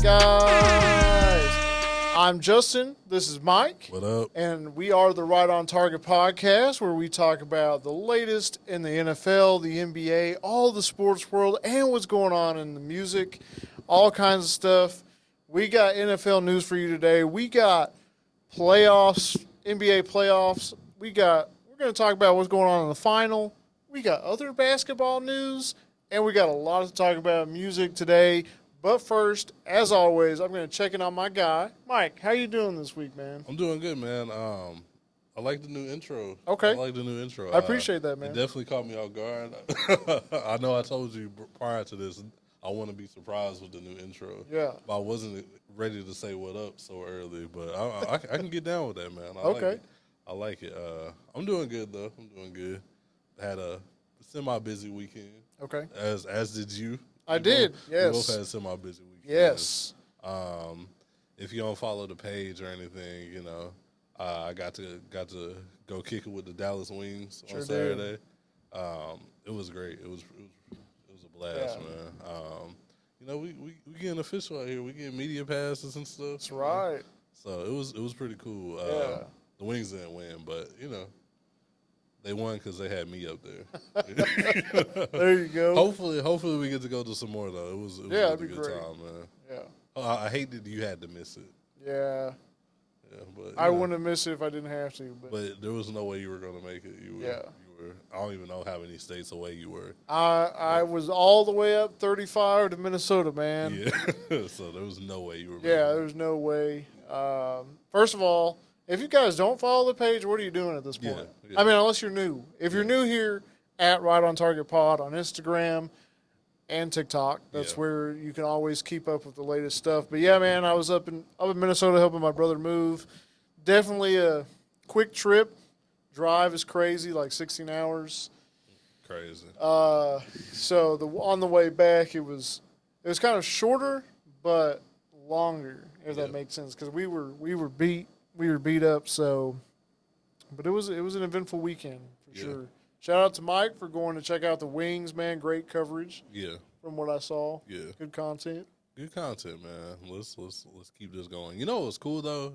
guys? I'm Justin. This is Mike. What up? And we are the Right on Target podcast, where we talk about the latest in the NFL, the NBA, all the sports world, and what's going on in the music, all kinds of stuff. We got NFL news for you today. We got playoffs, NBA playoffs. We're going to talk about what's going on in the final. We got other basketball news, and we got a lot to talk about music today. But first, as always, I'm going to check in on my guy, Mike. How you doing this week, man? I'm doing good, man. I like the new intro. Okay. I like the new intro. I appreciate that, man. It definitely caught me off guard. I know I told you prior to this, I want to be surprised with the new intro. Yeah. But I wasn't ready to say what up so early, but I can get down with that, man. I like it. I'm doing good, though. I'm doing good. Had a semi-busy weekend. Okay. As did you. I did, yes. We both had a semi-busy weekend. Yes. If you don't follow the page or anything, I got to go kick it with the Dallas Wings on Saturday. It was great. It was a blast, man. We getting official out here. We getting media passes and stuff. That's right. So it was pretty cool. The Wings didn't win, but they won because they had me up there. There you go. Hopefully we get to go to some more though. It was a that'd be good great. time, man. Yeah. I hate that you had to miss it. Yeah. Yeah, but I wouldn't have missed it if I didn't have to. But there was no way you were going to make it. You were. I don't even know how many states away you were. I was all the way up 35 to Minnesota, man. Yeah. So there was no way you were. Yeah, there's no way. First of all, if you guys don't follow the page, what are you doing at this point? Yeah. I mean, unless you're new. If you're new here, at Right on Target Pod on Instagram and TikTok, that's where you can always keep up with the latest stuff. But yeah, man, I was up in Minnesota helping my brother move. Definitely a quick trip. Drive is crazy, like 16 hours. Crazy. So on the way back, it was kind of shorter but longer, if that makes sense, because we were beat up. So, but it was an eventful weekend for sure. Shout out to Mike for going to check out the Wings, man. Great coverage. Yeah. From what I saw. Yeah. Good content. Good content, man. Let's keep this going. You know what's cool though?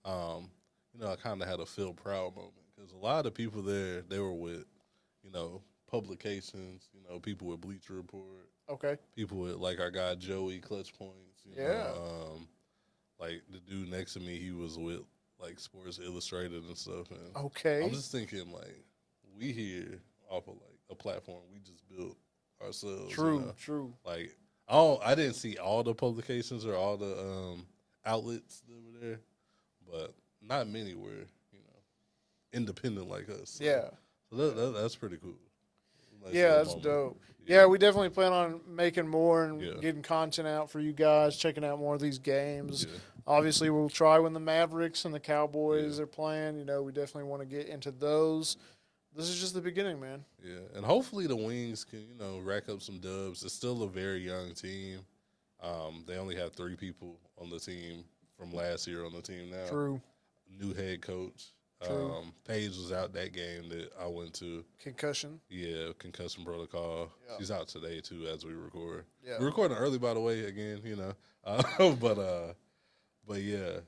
I kind of had a feel proud moment because a lot of people there, they were with, publications, people with Bleacher Report. Okay. People with, like, our guy Joey, Clutch Points. Like, the dude next to me, he was with, like, Sports Illustrated and stuff. And okay. I'm just thinking, like, we here off of, like, a platform we just built ourselves. True. Like, I didn't see all the publications or all the outlets that were there, but not many were, independent like us. So. Yeah. So that's pretty cool. That's dope. Yeah, we definitely plan on making more and getting content out for you guys, checking out more of these games. Yeah. Obviously, we'll try when the Mavericks and the Cowboys are playing. We definitely want to get into those. This is just the beginning, man. Yeah, and hopefully the Wings can, rack up some dubs. It's still a very young team. They only have 3 people on the team from last year on the team now. True. New head coach. Paige was out that game that I went to. Concussion. Yeah, concussion protocol. Yeah. She's out today too as we record. Yeah. We're recording early, by the way. Again, but yeah.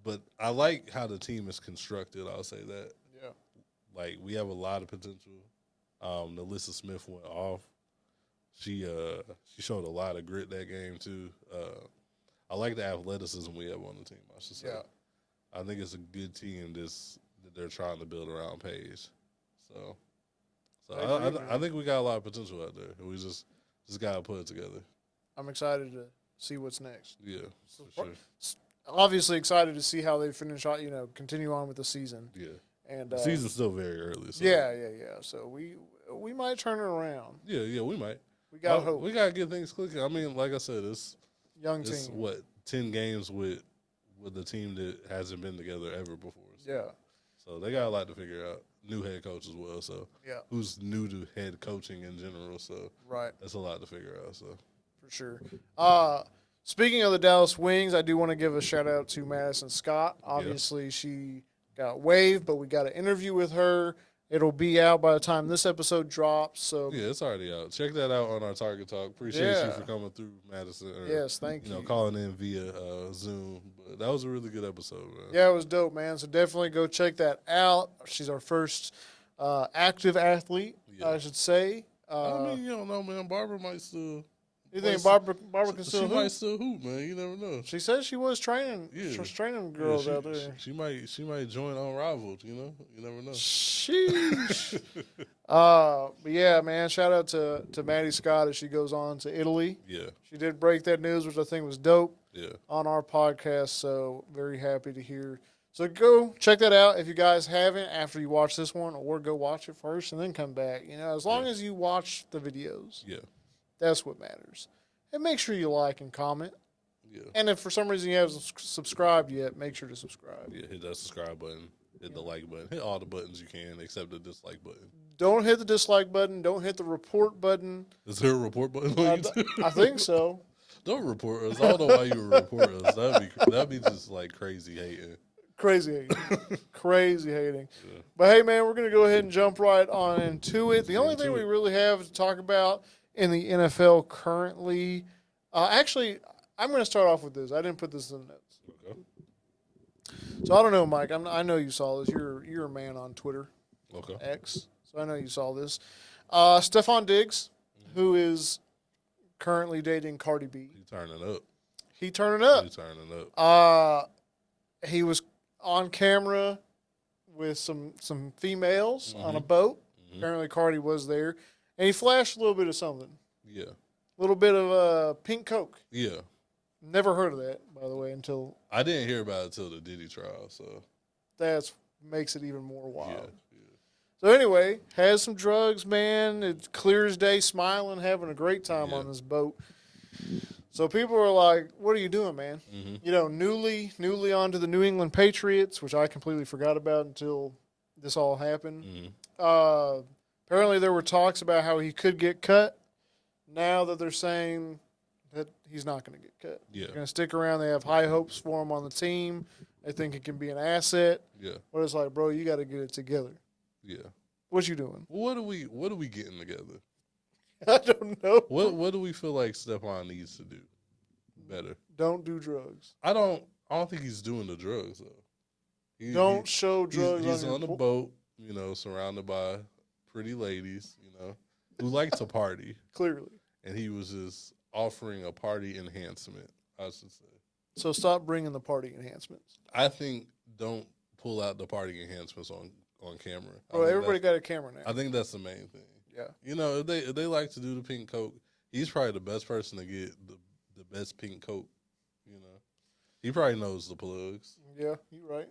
But I like how the team is constructed. I'll say that. Yeah. Like we have a lot of potential. Nalissa Smith went off. She showed a lot of grit that game too. I like the athleticism we have on the team. I should say. Yeah. I think it's a good team that they're trying to build around Paige. So I think we got a lot of potential out there. We just got to put it together. I'm excited to see what's next. Yeah, for sure. Obviously excited to see how they finish out, continue on with the season. Yeah. And the season's still very early. So. Yeah. So we might turn it around. Yeah, we might. We got hope. We got to get things clicking. I mean, like I said, it's young team. What, 10 games with a team that hasn't been together ever before. So. Yeah. So they got a lot to figure out. New head coach as well. So who's new to head coaching in general. So that's a lot to figure out. So for sure. Speaking of the Dallas Wings, I do want to give a shout out to Madison Scott. Obviously, she got waived, but we got an interview with her. It'll be out by the time this episode drops. So Yeah, it's already out. Check that out on our Target Talk. Appreciate you Yeah. for coming through, Madison. Or, Yes, thank you. calling in via Zoom. But that was a really good episode, man. Yeah, it was dope, man. So definitely go check that out. She's our first active athlete, I should say. I mean, you don't know, man. Barbara might still. You think Barbara can still hoop? She might still hoop, man. You never know. She said she was training. Yeah. She was training girls out there. She might join Unrivaled. You know, you never know. Sheesh. But yeah, man. Shout out to Maddie Scott as she goes on to Italy. Yeah. She did break that news, which I think was dope. Yeah. On our podcast, so very happy to hear. So go check that out if you guys haven't after you watch this one, or go watch it first and then come back. As long as you watch the videos. Yeah. That's what matters. And make sure you like and comment. Yeah. And if for some reason you haven't subscribed yet, make sure to subscribe. Yeah, hit that subscribe button. Hit the like button. Hit all the buttons you can except the dislike button. Don't hit the dislike button. Don't hit the report button. Is there a report button on YouTube? I think so. Don't report us. I don't know why you would report us. That'd be just like crazy hating. Crazy hating. Crazy hating. Yeah. But hey, man, we're going to go ahead and jump right on into it. The only thing we really have to talk about in the NFL currently, actually, I'm going to start off with this. I didn't put this in the notes. Okay. So I don't know, Mike. I know you saw this. You're a man on Twitter. Okay. X. So I know you saw this. Stephon Diggs, who is currently dating Cardi B. He turning up. He turning up. He turning up. He was on camera with some females on a boat. Mm-hmm. Apparently Cardi was there. And he flashed a little bit of something. Yeah. A little bit of pink Coke. Yeah. Never heard of that, by the way, until... I didn't hear about it until the Diddy trial, so... That makes it even more wild. Yeah. So anyway, has some drugs, man. It's clear as day, smiling, having a great time on this boat. So people are like, what are you doing, man? Mm-hmm. Newly onto the New England Patriots, which I completely forgot about until this all happened. Mm-hmm. Apparently there were talks about how he could get cut. Now that they're saying that he's not going to get cut. Yeah. They're going to stick around. They have high hopes for him on the team. They think it can be an asset. Yeah. But it's like, bro, you got to get it together. Yeah. What you doing? What are we getting together? I don't know. What do we feel like Stephon needs to do better? Don't do drugs. I don't think he's doing the drugs though. Don't show drugs. He's on a boat, surrounded by pretty ladies, who like to party. Clearly. And he was just offering a party enhancement, I should say. So stop bringing the party enhancements. I think don't pull out the party enhancements on camera. Bro, everybody got a camera now. I think that's the main thing. Yeah. If they like to do the pink Coke, he's probably the best person to get the best pink Coke. He probably knows the plugs. Yeah, you're right.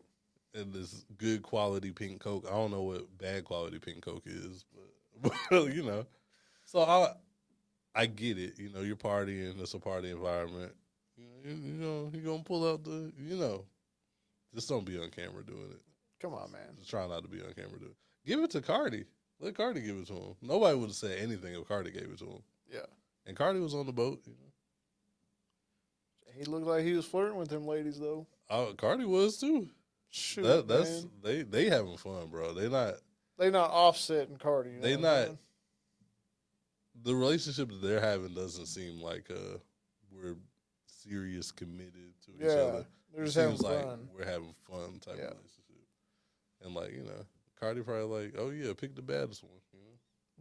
And this good quality pink Coke. I don't know what bad quality pink Coke is, but So I get it. You're partying. It's a party environment. You're gonna pull out just don't be on camera doing it. Come on, man. Just try not to be on camera doing it. Give it to Cardi. Let Cardi give it to him. Nobody would have said anything if Cardi gave it to him. Yeah. And Cardi was on the boat. He looked like he was flirting with them ladies, though. Cardi was too. Shoot, that's man. They having fun, bro. They not Offset and Cardi. They not. The relationship that they're having doesn't seem like we're serious, committed to each other. They're just having fun. Like we're having fun type of relationship. And Cardi probably like, oh yeah, pick the baddest one.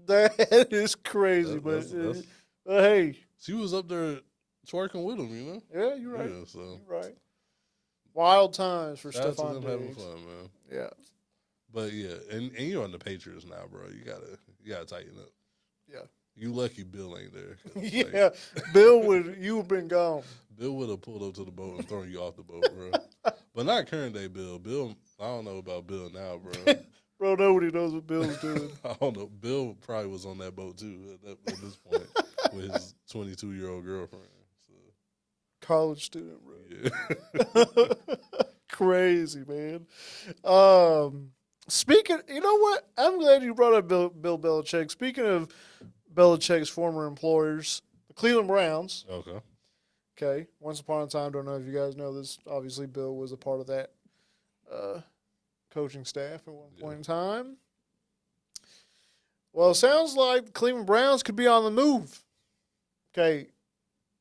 That is crazy, but hey, she was up there twerking with him. Yeah, you're right. Yeah, so you're right. Wild times for Stephon Diggs. Having fun, man. Yeah. But yeah, and you're on the Patriots now, bro. You gotta tighten up. Yeah. You lucky Bill ain't there. Yeah, Bill you have been gone. Bill would have pulled up to the boat and thrown you off the boat, bro. But not current day Bill. Bill, I don't know about Bill now, bro. Bro, nobody knows what Bill's doing. I don't know. Bill probably was on that boat too at this point with his 22-year-old girlfriend. So. College student, bro. Yeah. Crazy, man. Speaking, you know what? I'm glad you brought up Bill Belichick. Speaking of Belichick's former employers, the Cleveland Browns. Okay. Once upon a time, don't know if you guys know this, obviously Bill was a part of that coaching staff at one point in time. Well, it sounds like the Cleveland Browns could be on the move. Okay,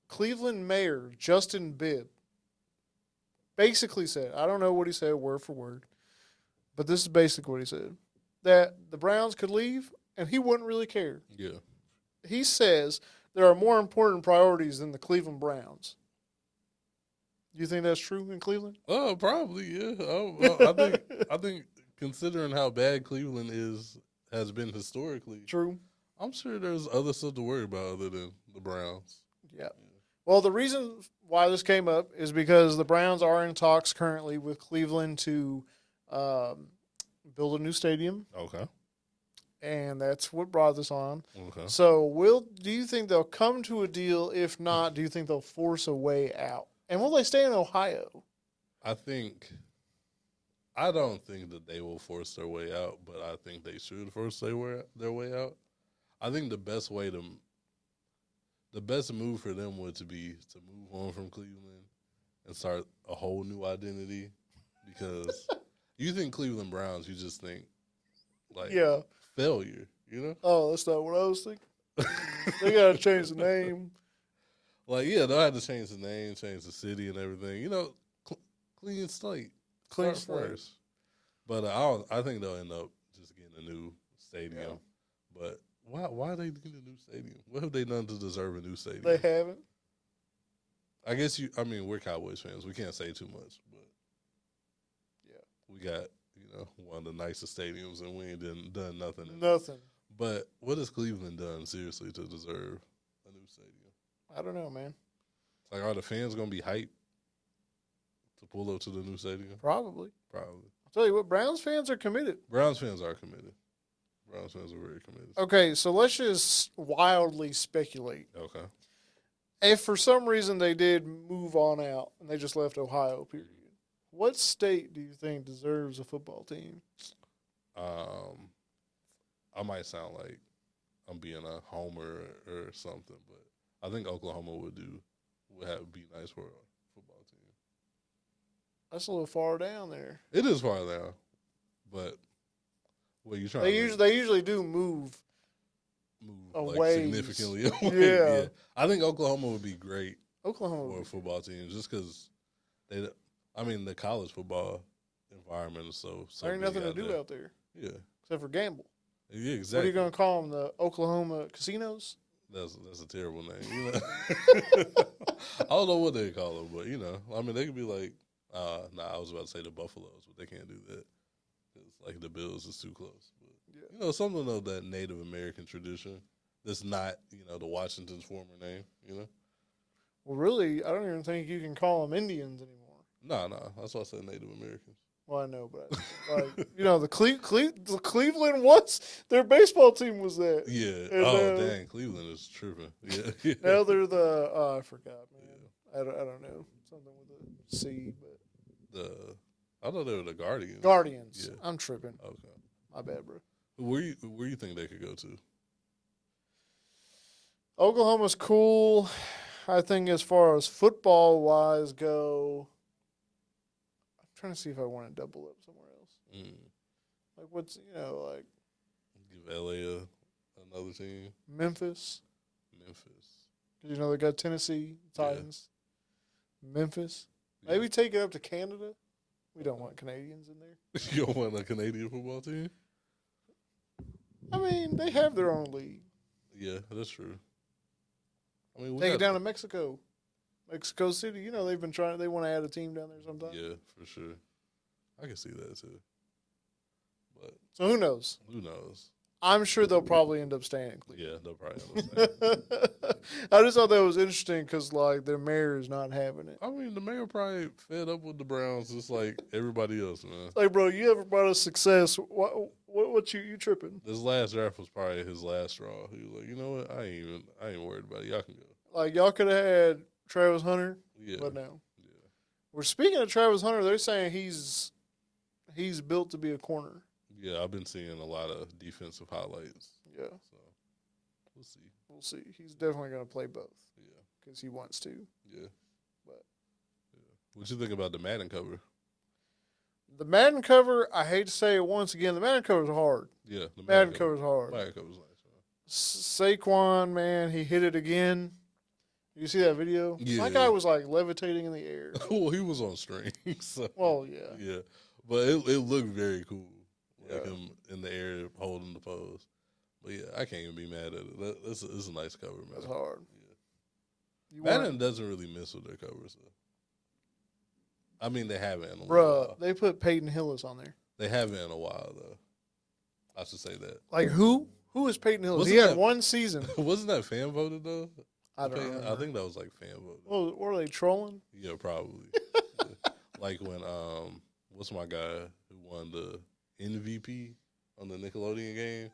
Cleveland Mayor Justin Bibb basically said, I don't know what he said word for word, but this is basically what he said, that the Browns could leave and he wouldn't really care. Yeah. He says there are more important priorities than the Cleveland Browns. Do you think that's true in Cleveland? Oh, probably, yeah. I think considering how bad Cleveland has been historically, True. I'm sure there's other stuff to worry about other than the Browns. Yeah. Well, the reason why this came up is because the Browns are in talks currently with Cleveland to build a new stadium, Okay. and that's what brought this on. Okay. So, do you think they'll come to a deal? If not, do you think they'll force a way out? And will they stay in Ohio? I don't think that they will force their way out, but I think they should force their way out. I think the best move for them would be to move on from Cleveland and start a whole new identity. Because you think Cleveland Browns, you just think like failure, you know? Oh, that's not what I was thinking. They gotta change the name. Like, yeah, they'll have to change the name, change the city and everything. You know, clean slate. Clean Start slate. first. But I think they'll end up just getting a new stadium. Yeah. But why are they getting a new stadium? What have they done to deserve a new stadium? They haven't. I guess we're Cowboys fans. We can't say too much, but Yeah. we got, one of the nicest stadiums and we ain't done nothing. Nothing. But what has Cleveland done seriously to deserve a new stadium? I don't know, man. Like, are the fans going to be hyped to pull up to the new stadium? Probably. Probably. I'll tell you what, Browns fans are committed. Browns fans are committed. Browns fans are very committed. Okay, so let's just wildly speculate. Okay. If for some reason they did move on out and they just left Ohio, period, what state do you think deserves a football team? I might sound like I'm being a homer or something, but I think Oklahoma would be nice for a football team. That's a little far down there. It is far down, but what you trying? They usually do move like away significantly away. Yeah. I think Oklahoma would be great Oklahoma for a football team just because the college football environment is so. There ain't nothing to do there. out there. Yeah, except for gamble. Yeah, exactly. What are you going to call them? The Oklahoma casinos? That's a terrible name. I don't know what they call them, but they could be like, I was about to say the Buffaloes, but they can't do that. It's like the Bills is too close. But something of that Native American tradition that's not, the Washington's former name. Well, really, I don't even think you can call them Indians anymore. No, that's why I said Native Americans. Well, I know, but the Cleveland their baseball team was that. Yeah. And, dang, Cleveland is tripping. Yeah. Now they're I forgot, man. Yeah. I don't know, something with a C, but I thought they were the Guardians. Guardians. Yeah. I'm tripping. Okay. My bad, bro. Where you think they could go to? Oklahoma's cool. I think as far as football wise go. Trying to see if I want to double up somewhere else. Like what's give LA another team. Memphis. Because they got Tennessee Titans. Yeah. Memphis. Maybe take it up to Canada. We don't want Canadians in there. You don't want a Canadian football team? They have their own league. Yeah, that's true. Take it down to Mexico. Mexico City, they've been trying. They want to add a team down there sometime. Yeah, for sure. I can see that too. But so who knows? Who knows? I'm sure they'll probably end up staying in Cleveland. Yeah, they'll probably end up staying. I just thought that was interesting because their mayor is not having it. The mayor probably fed up with the Browns just like everybody else, man. Like, bro, you ever brought us success? What you tripping? This last draft was probably his last straw. He was like, you know what? I ain't worried about it. Y'all can go. Like, y'all could have had Travis Hunter, but no. Yeah. We're speaking of Travis Hunter. They're saying he's built to be a corner. Yeah, I've been seeing a lot of defensive highlights. Yeah. So we'll see. We'll see. He's definitely going to play both. Yeah. Because he wants to. Yeah. But what you think about the Madden cover? The Madden cover, I hate to say it once again, the Madden cover is hard. Yeah, the Madden cover is hard. Madden cover was nice. Saquon, man, he hit it again. You see that video? Yeah. My guy was like levitating in the air. Well, he was on string. So. Well, yeah. Yeah. But it looked very cool. Like Yeah. him in the air holding the pose. But yeah, I can't even be mad at it. It's a nice cover, man. That's hard. Yeah. Madden doesn't really miss with their covers, though. I mean, they haven't in a Bruh, while. they put Peyton Hillis on there. They haven't in a while, though. I should say that. Like who? Who is Peyton Hillis? Wasn't He had that- one season. Wasn't that fan voted, though? I don't know. I think that was like fan voted. Well, were they trolling? Yeah, probably. Yeah. Like when what's my guy who won the MVP on the Nickelodeon game?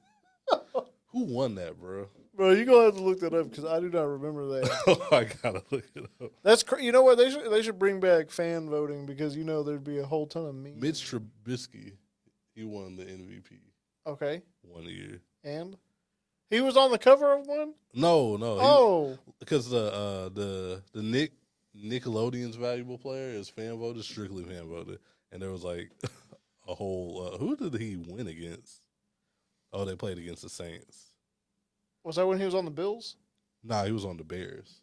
Who won that, bro? Bro, you're going to have to look that up because I do not remember that. Oh, I gotta look it up. That's you know what? They should bring back fan voting because you know there'd be a whole ton of memes. Mitch Trubisky, he won the MVP Okay. 1 year. And? He was on the cover of one? No. Because the Nickelodeon's valuable player is fan voted, strictly fan voted. And there was like a whole who did he win against? Oh, they played against the Saints. Was that when he was on the Bills? Nah, he was on the Bears.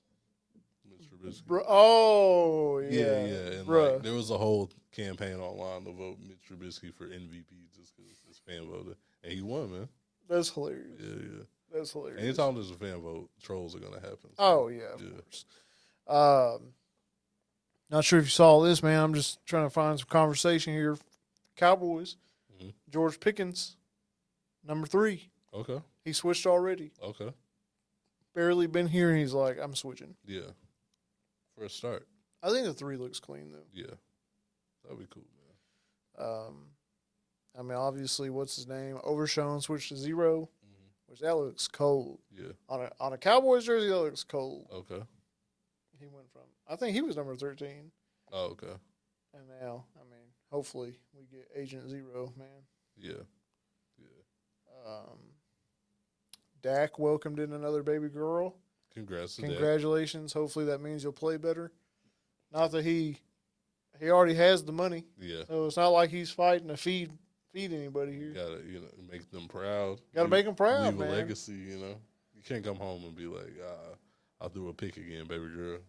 Mitch Trubisky. Oh, yeah. And like, there was a whole campaign online to vote Mitch Trubisky for MVP just because it's fan voted. And he won, man. That's hilarious. Yeah. That's hilarious. Anytime there's a fan vote, trolls are going to happen. Oh, yeah, of course. Not sure if you saw this, man. I'm just trying to find some conversation here. Cowboys, George Pickens, number 3. Okay. He switched already. Okay. Barely been here, and he's like, I'm switching. Yeah. For a start. I think the 3 looks clean, though. Yeah. That'd be cool, man. I mean, obviously, what's his name? Overshown switched to 0, which that looks cold. Yeah. On a Cowboys jersey, that looks cold. Okay. He went from, I think he was number 13. Oh, okay. And now, I mean, hopefully we get Agent 0, man. Yeah. Dak welcomed in another baby girl. Congrats to Dak. Congratulations. Hopefully that means you'll play better. Not that he already has the money. Yeah. So it's not like he's fighting to feed anybody here. You gotta, make them proud. Got to make them proud, leave man. a legacy, You can't come home and be like, I'll throw a pick again, baby girl.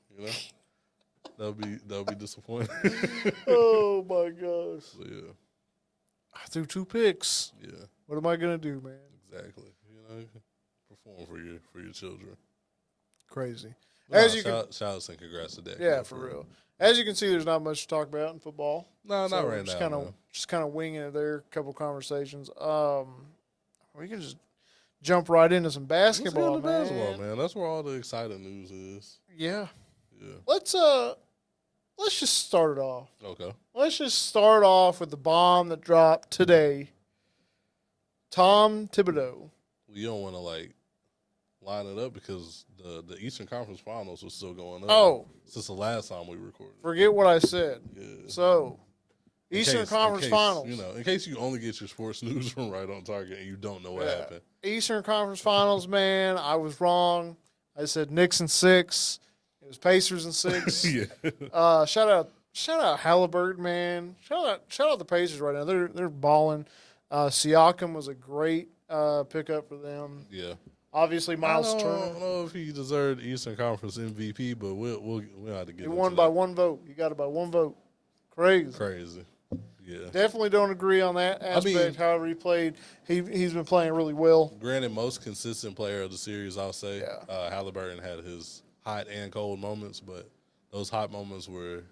That'll be disappointing. Oh my gosh. So, yeah. I threw 2 picks. Yeah. What am I gonna do, man? Exactly. Perform for your children. Crazy. Shout out and congrats to Dak. Yeah, for real. As you can see, there's not much to talk about in football. No, So not right just now. Just kind of winging it there. A couple conversations. We can just jump right into some basketball, Let's get into basketball, man. That's where all the exciting news is. Yeah. Yeah. Let's just start it off. Okay. Let's just start off with the bomb that dropped today. Tom Thibodeau. Well, you don't want to line it up because the Eastern Conference Finals was still going on. Oh. Since the last time we recorded. Forget what I said. Yeah. So, Eastern Conference Finals. In case you only get your sports news from Right on Target and you don't know what happened. Eastern Conference Finals, man. I was wrong. I said Knicks in 6. It was Pacers in 6. Yeah. Shout out Halliburton, man. Shout out the Pacers right now. They're balling. Siakam was a great pickup for them. Yeah. Obviously, Miles Turner. I don't know if he deserved Eastern Conference MVP, but we'll have to get. He won by 1 vote. He got it by 1 vote. Crazy. Yeah. Definitely don't agree on that aspect. However, he played. He's been playing really well. Granted, most consistent player of the series, I'll say. Yeah. Halliburton had his hot and cold moments, but those hot moments were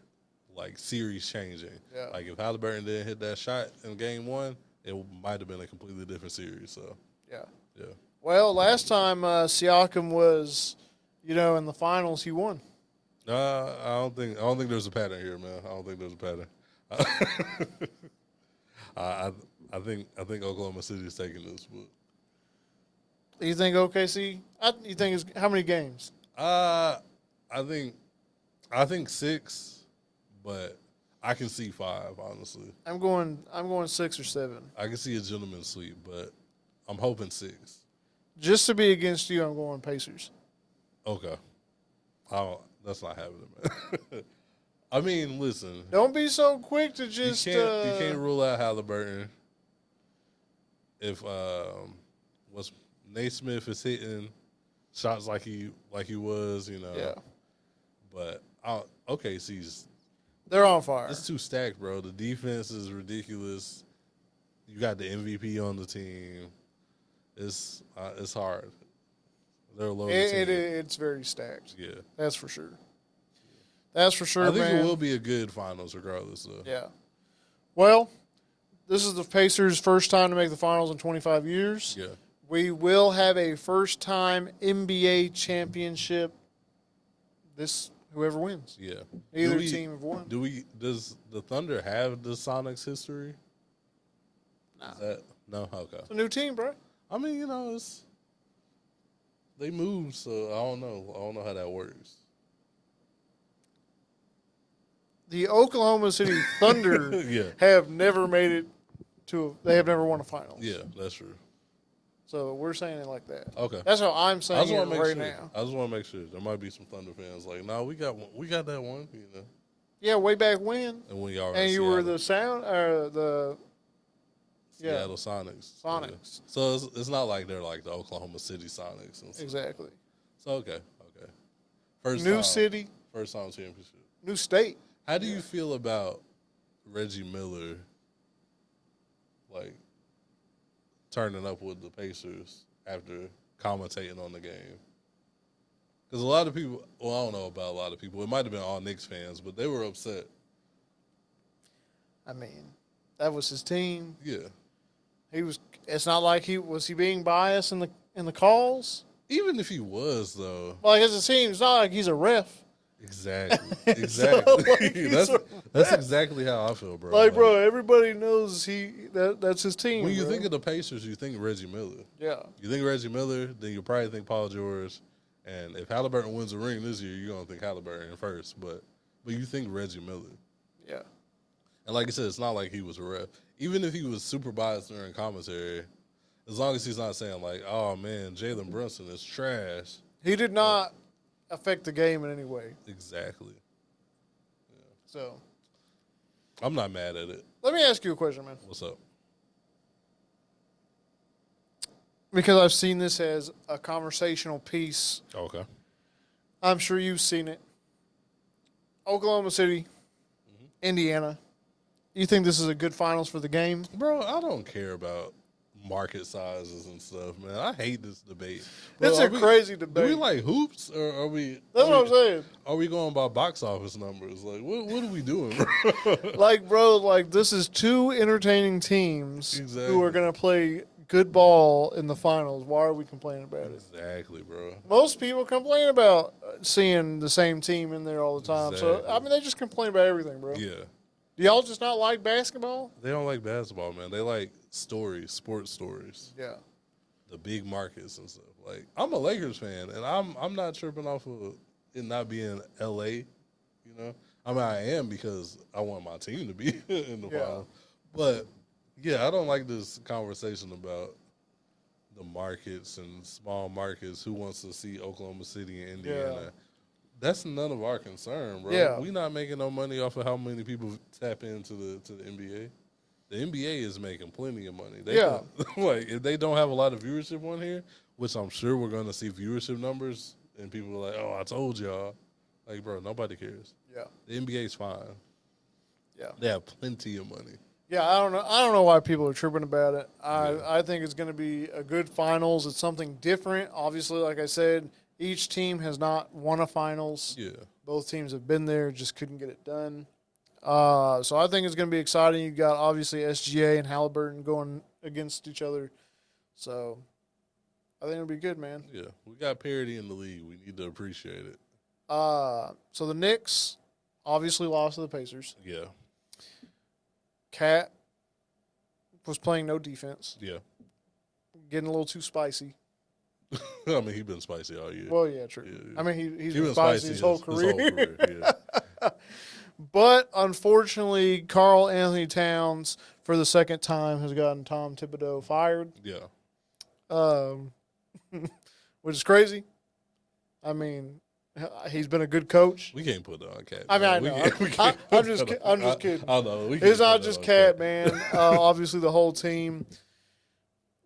series changing. Yeah. Like if Halliburton didn't hit that shot in game 1, it might have been a completely different series. So Yeah. yeah. Well, last time Siakam was, in the finals, he won. I don't think there's a pattern here, man. I don't think there's a pattern. I think Oklahoma City is taking this, but You think OKC? You think it's how many games? I think 6, but I can see 5. Honestly, I'm going 6 or 7. I can see a gentleman's sweep, but I'm hoping 6. Just to be against you, I'm going Pacers. Okay, that's not happening, man. I mean, listen. Don't be so quick to just. You can't rule out Halliburton. If what's Naismith is hitting shots like he was, you know. Yeah. But OKC's they're on fire. It's too stacked, bro. The defense is ridiculous. You got the MVP on the team. It's hard. They're a loaded team. It's very stacked. Yeah, that's for sure. That's for sure, I think man. it will be a good finals regardless, though. Yeah. Well, this is the Pacers' first time to make the finals in 25 years. Yeah. We will have a first-time NBA championship. Whoever wins. Yeah. Either team have won. Does the Thunder have the Sonics history? No. No? Okay. It's a new team, bro. I mean, you know, they moved, so I don't know. I don't know how that works. The Oklahoma City Thunder have never made it they have never won a finals. Yeah, that's true. So we're saying it like that. Okay. That's how I'm saying it right now. I just want to make sure. There might be some Thunder fans like, no, we got that one, you know. Yeah, way back when. And when y'all you were the Seattle Sonics. Sonics. Yeah. So it's not like they're like the Oklahoma City Sonics. And exactly. So okay. First city. First time championship. New state. How do you feel about Reggie Miller, like, turning up with the Pacers after commentating on the game? Because a lot of people, well, I don't know about a lot of people. It might have been all Knicks fans, but they were upset. I mean, that was his team. Yeah. It's not like he being biased in the calls? Even if he was, though. Like, as a team, it's not like he's a ref. Exactly. That's exactly how I feel, bro. Like, bro, everybody knows that's his team. When you think of the Pacers, you think Reggie Miller. Yeah. You think Reggie Miller, then you probably think Paul George. And if Halliburton wins a ring this year, you're gonna think Halliburton first. But you think Reggie Miller. Yeah. And like I said, it's not like he was a ref. Even if he was super biased during commentary, as long as he's not saying like, oh man, Jalen Brunson is trash. He did not affect the game in any way. Exactly. Yeah. So I'm not mad at it. Let me ask you a question, man. What's up? Because I've seen this as a conversational piece. Okay. I'm sure you've seen it. Oklahoma City, Indiana. You think this is a good finals for the game? Bro, I don't care about market sizes and stuff, man. I hate this debate. Bro, it's a crazy debate. Do we like hoops or are we? That's what I'm saying. Are we going by box office numbers? Like, what are we doing, bro? like, this is two entertaining teams who are going to play good ball in the finals. Why are we complaining about it? Exactly, bro. Most people complain about seeing the same team in there all the time. Exactly. So, I mean, they just complain about everything, bro. Yeah. Do y'all just not like basketball? They don't like basketball, man. They like stories, sports stories. Yeah. The big markets and stuff. Like, I'm a Lakers fan, and I'm not tripping off of it not being L.A., you know? I mean, I am because I want my team to be in the final. But, yeah, I don't like this conversation about the markets and small markets, who wants to see Oklahoma City and Indiana. Yeah. That's none of our concern, bro. Yeah. We're not making no money off of how many people tap into the NBA. The NBA is making plenty of money. Like, if they don't have a lot of viewership on here, which I'm sure we're going to see viewership numbers, and people are like, oh, I told y'all. Like, bro, nobody cares. Yeah. The NBA's fine. Yeah. They have plenty of money. Yeah, I don't know why people are tripping about it. I think it's going to be a good finals. It's something different. Obviously, like I said, each team has not won a finals. Yeah. Both teams have been there, just couldn't get it done. So I think it's going to be exciting. You got obviously SGA and Halliburton going against each other. So I think it'll be good, man. Yeah, we got parity in the league. We need to appreciate it. So the Knicks obviously lost to the Pacers. Yeah. Cat was playing no defense. Yeah. Getting a little too spicy. I mean, he's been spicy all year. Well, yeah, true. Yeah. I mean, he's been spicy his whole career. Yeah. But, unfortunately, Karl Anthony Towns, for the second time, has gotten Tom Thibodeau fired. Yeah. Which is crazy. I mean, He's been a good coach. We can't put it on Cat. I mean, I know. I'm just kidding. I know. It's not just Cat, man. Obviously, the whole team.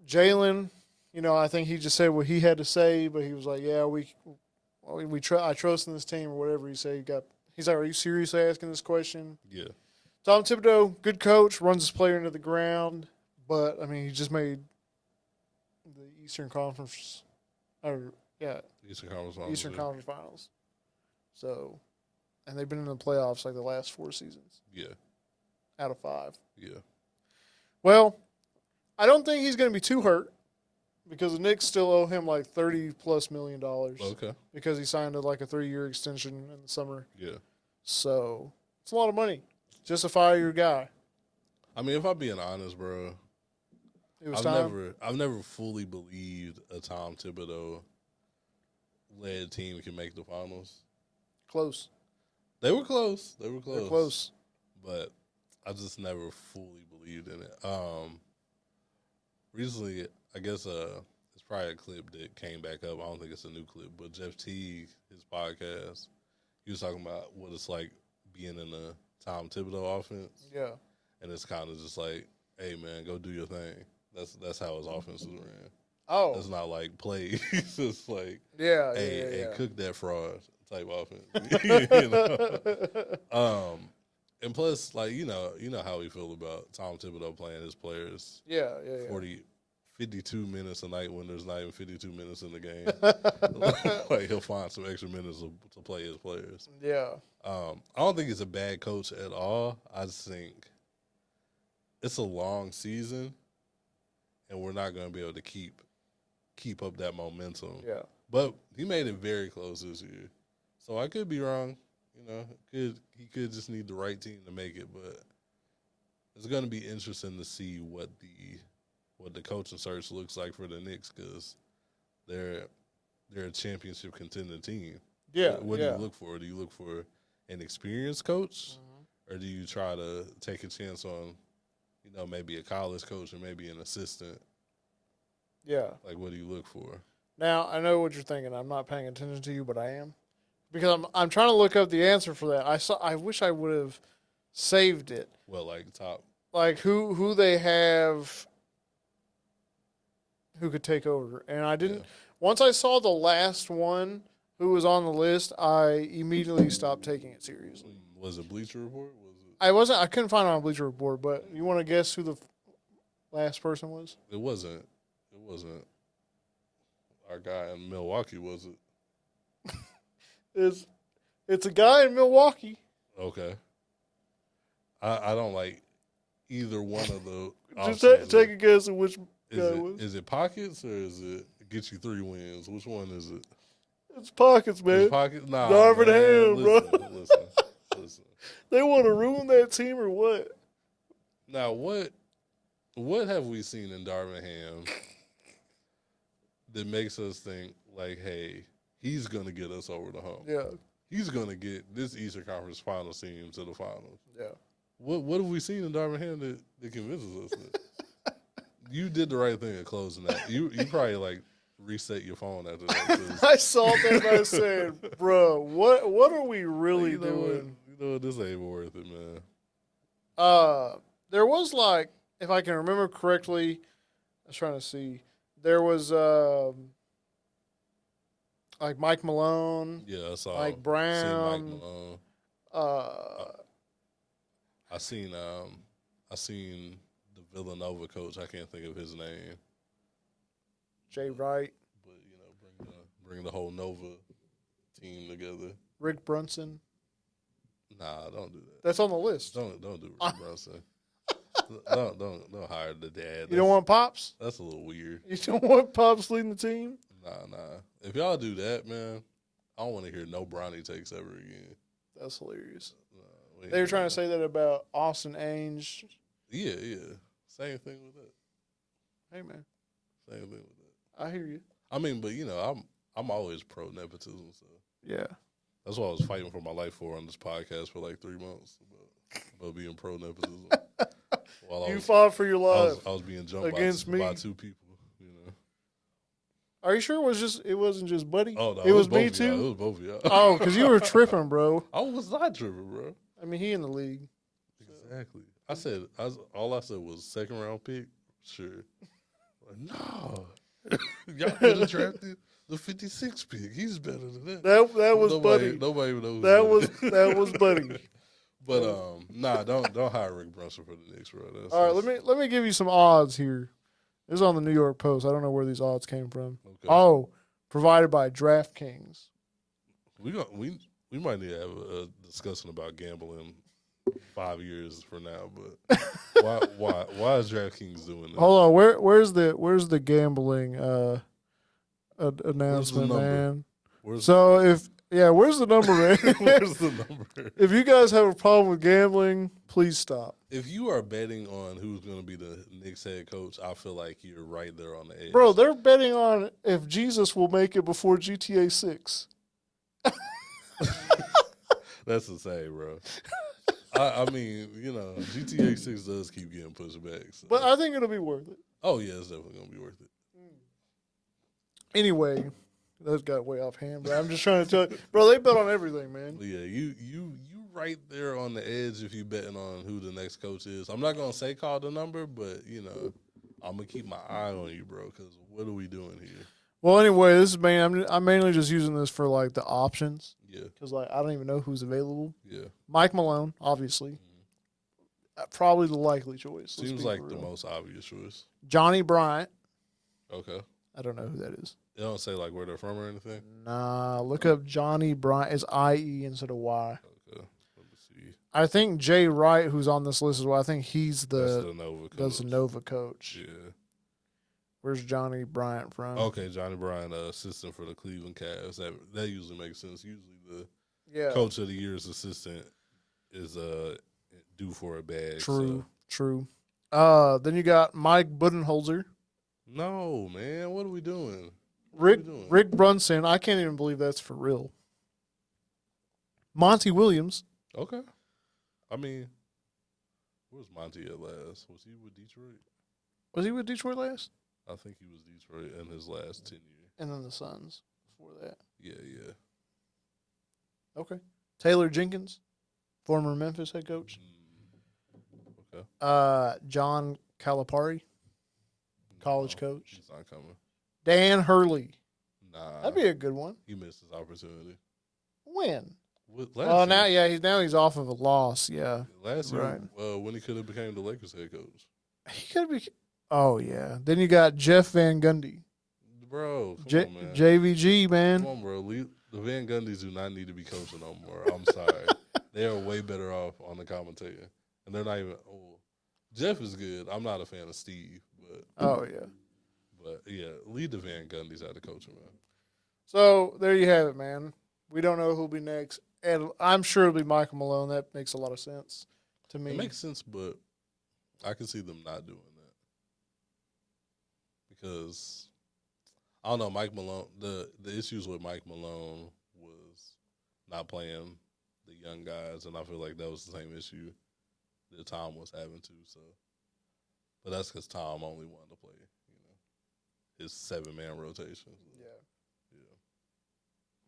Jalen, I think he just said what he had to say, but he was like, "Yeah, I trust in this team," or whatever he said. He's like, "Are you seriously asking this question?" Yeah. Tom Thibodeau, good coach, runs his player into the ground, but I mean, he just made the Eastern Conference, Eastern Conference Finals. So, and they've been in the playoffs like the last 4 seasons. Yeah. Out of 5. Yeah. Well, I don't think he's going to be too hurt because the Knicks still owe him like $30+ million. Okay. Because he signed a 3-year extension in the summer. Yeah. So, it's a lot of money. Just to fire your guy. I mean, if I'm being honest, bro, I've never fully believed a Tom Thibodeau led team can make the finals. Close. They were close. They're close. But I just never fully believed in it. Recently, I guess it's probably a clip that came back up. I don't think it's a new clip, but Jeff Teague, his podcast, he was talking about what it's like being in a Tom Thibodeau offense. Yeah. And it's kind of just like, hey, man, go do your thing. That's how his offenses ran. Oh. It's not like plays. It's like, hey, cook that fraud type offense. And plus, like, you know how we feel about Tom Thibodeau playing his players. Yeah. 52 minutes a night when there's not even 52 minutes in the game. Like, he'll find some extra minutes to play his players. Yeah. I don't think he's a bad coach at all. I just think it's a long season, and we're not going to be able to keep up that momentum. Yeah. But he made it very close this year. So I could be wrong. He could just need the right team to make it. But it's going to be interesting to see what the coaching search looks like for the Knicks because they're a championship contending team. Yeah. What do you look for? Do you look for an experienced coach, or do you try to take a chance on, maybe a college coach or maybe an assistant? Yeah. Like, what do you look for? Now, I know what you're thinking. I'm not paying attention to you, but I am. Because I'm trying to look up the answer for that. I wish I would have saved it. Well, like top. Like who they have who could take over. And I didn't once I saw the last one who was on the list, I immediately stopped taking it seriously. Was it Bleacher Report? I couldn't find it on Bleacher Report, but you want to guess who the last person was? It wasn't our guy in Milwaukee, was it? It's a guy in Milwaukee. Okay. I don't like either one of the Just take a guess at which guy it was. Is it Pockets or is it Get You 3 Wins? Which one is it? It's Pockets, man. It's Pockets? Nah, Darvin Ham, listen. They want to ruin that team or what? Now, what have we seen in Darvin Ham that makes us think, like, hey, he's going to get us over the hump? Yeah. He's going to get this Eastern Conference Finals team to the finals. Yeah. What have we seen in Darvin Ham that convinces us that? You did the right thing at closing that. You probably, like, reset your phone after that. I saw that and I said, bro, what are we really doing? This ain't worth it, man. There was, like, if I can remember correctly, I was trying to see, there was like Mike Malone. Yeah, I saw Mike Brown. Mike Malone. I seen the Villanova coach. I can't think of his name. Jay Wright. But bring the whole Nova team together. Rick Brunson. Nah, don't do that. That's on the list. Don't do Rick Brunson. Don't hire the dad. You don't want Pops? That's a little weird. You don't want Pops leading the team? Nah. If y'all do that, man, I don't want to hear no Bronny takes ever again. That's hilarious. They were trying to say that about Austin Ainge. Yeah. Same thing with that. Hey, man. Same thing with that. I hear you. I mean, but I'm always pro nepotism. So yeah, that's what I was fighting for my life for on this podcast for like 3 months about being pro nepotism. You fought for your life. I was being jumped against me by 2 people. Are you sure it wasn't just Buddy? Oh no, it was both me of y'all. It too. was both of y'all. Oh, because you were tripping, bro. I was not tripping, bro. I mean, he in the league. Exactly. All I said was second round pick. Sure. Like, no, y'all could have drafted the 56 pick. He's better than that. That was Buddy. Nobody even knows. That was Buddy. But nah, don't hire Rick Brunson for the Knicks, bro. All right, let me give you some odds here. This is on the New York Post. I don't know where these odds came from. Okay. Oh, provided by DraftKings. We might need to have a discussion about gambling 5 years from now. But why is DraftKings doing this? Hold on, where's the gambling announcement, man? Where's the number, man? Where's the number? If you guys have a problem with gambling, please stop. If you are betting on who's going to be the Knicks head coach, I feel like you're right there on the edge. Bro, they're betting on if Jesus will make it before GTA 6. That's insane, bro. I mean, GTA 6 does keep getting pushed back. So. But I think it'll be worth it. Oh, yeah, it's definitely going to be worth it. Anyway, that got way off hand, but I'm just trying to tell you. Bro, they bet on everything, man. Yeah, you right there on the edge if you betting on who the next coach is. I'm not going to say call the number, but, I'm going to keep my eye on you, bro, because what are we doing here? Well, anyway, I'm mainly just using this for, like, the options. Yeah. Because, like, I don't even know who's available. Yeah. Mike Malone, obviously. Probably the likely choice. Seems like the most obvious choice. Johnny Bryant. Okay. I don't know who that is. They don't say, like, where they're from or anything? Nah, look up Johnny Bryant. It's I-E instead of Y. Okay. Let me see. I think Jay Wright, who's on this list as well, I think he's That's the Nova coach. Yeah. Where's Johnny Bryant from? Okay, Johnny Bryant, assistant for the Cleveland Cavs. That usually makes sense. Usually the coach of the year's assistant is due for a bag. True. Then you got Mike Budenholzer. No, man. What are we doing? Rick Brunson. I can't even believe that's for real. Monty Williams. Okay. I mean, where's Monty at last? Was he with Detroit? Was he with Detroit last? I think he was Detroit in his last tenure. And then the Suns before that. Yeah. Okay. Taylor Jenkins, former Memphis head coach. Okay. John Calipari, college coach. He's not coming. Dan Hurley. Nah. That'd be a good one. He missed his opportunity. When? Last year. He's off of a loss. Yeah. Last year, right. When he could have became the Lakers head coach. He could be. Oh, yeah. Then you got Jeff Van Gundy. Bro, come on, man. JVG, man. Come on, bro. The Van Gundys do not need to be coaching no more. I'm sorry. They are way better off on the commentator. And they're not even old. Jeff is good. I'm not a fan of Steve. Oh, yeah. But, yeah, lead the Van Gundys out of coaching, man. So, there you have it, man. We don't know who'll be next. And I'm sure it'll be Michael Malone. That makes a lot of sense to me. It makes sense, but I can see them not doing that. Because, I don't know, Mike Malone, the issues with Mike Malone was not playing the young guys, and I feel like that was the same issue that Tom was having too. So, but that's because Tom only wanted to play, his 7-man rotation. Yeah.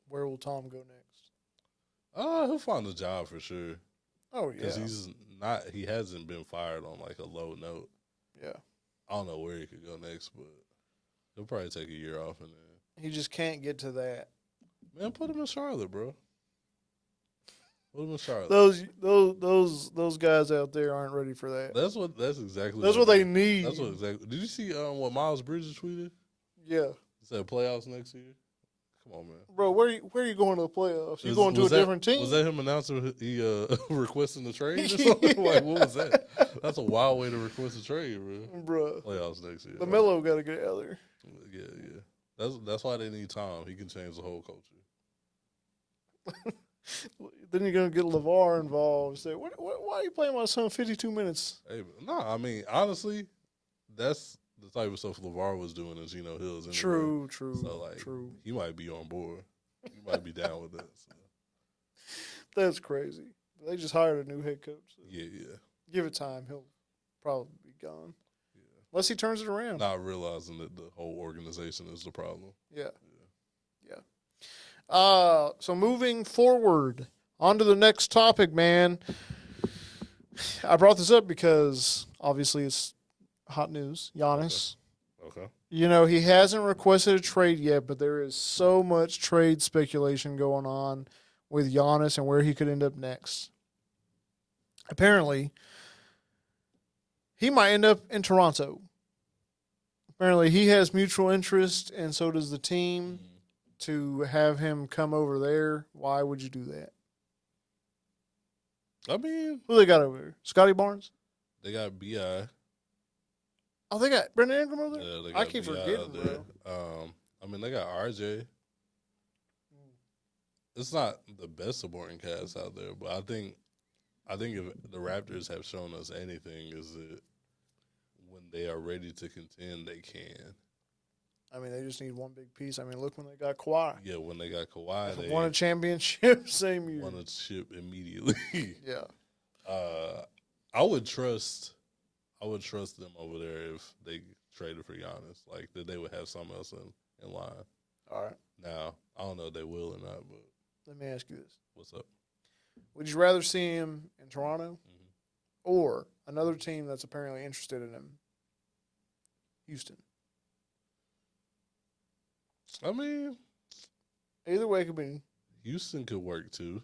Where will Tom go next? He'll find a job for sure. Oh yeah, because he hasn't been fired on like a low note. Yeah. I don't know where he could go next, but he'll probably take a year off and then he just can't get to that. Man, put him in Charlotte, bro. Put him in Charlotte. Those guys out there aren't ready for that. That's exactly what they need. That's what exactly. Did you see what Miles Bridges tweeted? Yeah. He said playoffs next year. Come on, man. Bro, where are you going to the playoffs? You going to a different team? Was that him announcing he requesting the trade or something? Like, what was that? That's a wild way to request a trade, bro. Playoffs next year. LaMelo got to get out there. Yeah. That's why they need Tom. He can change the whole culture. Then you're going to get LeVar involved. Say, why are you playing my son 52 minutes? Hey, no, I mean, honestly, that's the type of stuff LeVar was doing in Geno Hills. Anyway. True. So, he might be on board. He might be down with that. So. That's crazy. They just hired a new head coach. So Yeah. Give it time. He'll probably be gone. Yeah. unless he turns it around. Not realizing that the whole organization is the problem. Yeah. So moving forward, on to the next topic, man. I brought this up because obviously it's hot news. Giannis. Okay. You know, he hasn't requested a trade yet, but there is so much trade speculation going on with Giannis and where he could end up next. Apparently, he might end up in Toronto. Apparently, he has mutual interest, and so does the team, to have him come over there. Why would you do that? I mean, Who they got over there? Scotty Barnes? they got B.I. Oh, they got Brandon Ingram over there? Yeah, they I got keep B.I. forgetting, out there. bro. I mean, they got R.J. It's not the best supporting cast out there, but I think if the Raptors have shown us anything, is that when they are ready to contend, they can. I mean, they just need one big piece. I mean, look when they got Kawhi. Yeah, when they got Kawhi, they Won a championship same year. won a chip immediately. Yeah. I would trust them over there if they traded for Giannis. Like, that they would have something else in line. All right. Now, I don't know if they will or not, but Let me ask you this. what's up? Would you rather see him in Toronto or another team that's apparently interested in him? Houston. I mean, Either way it could be. Houston could work too.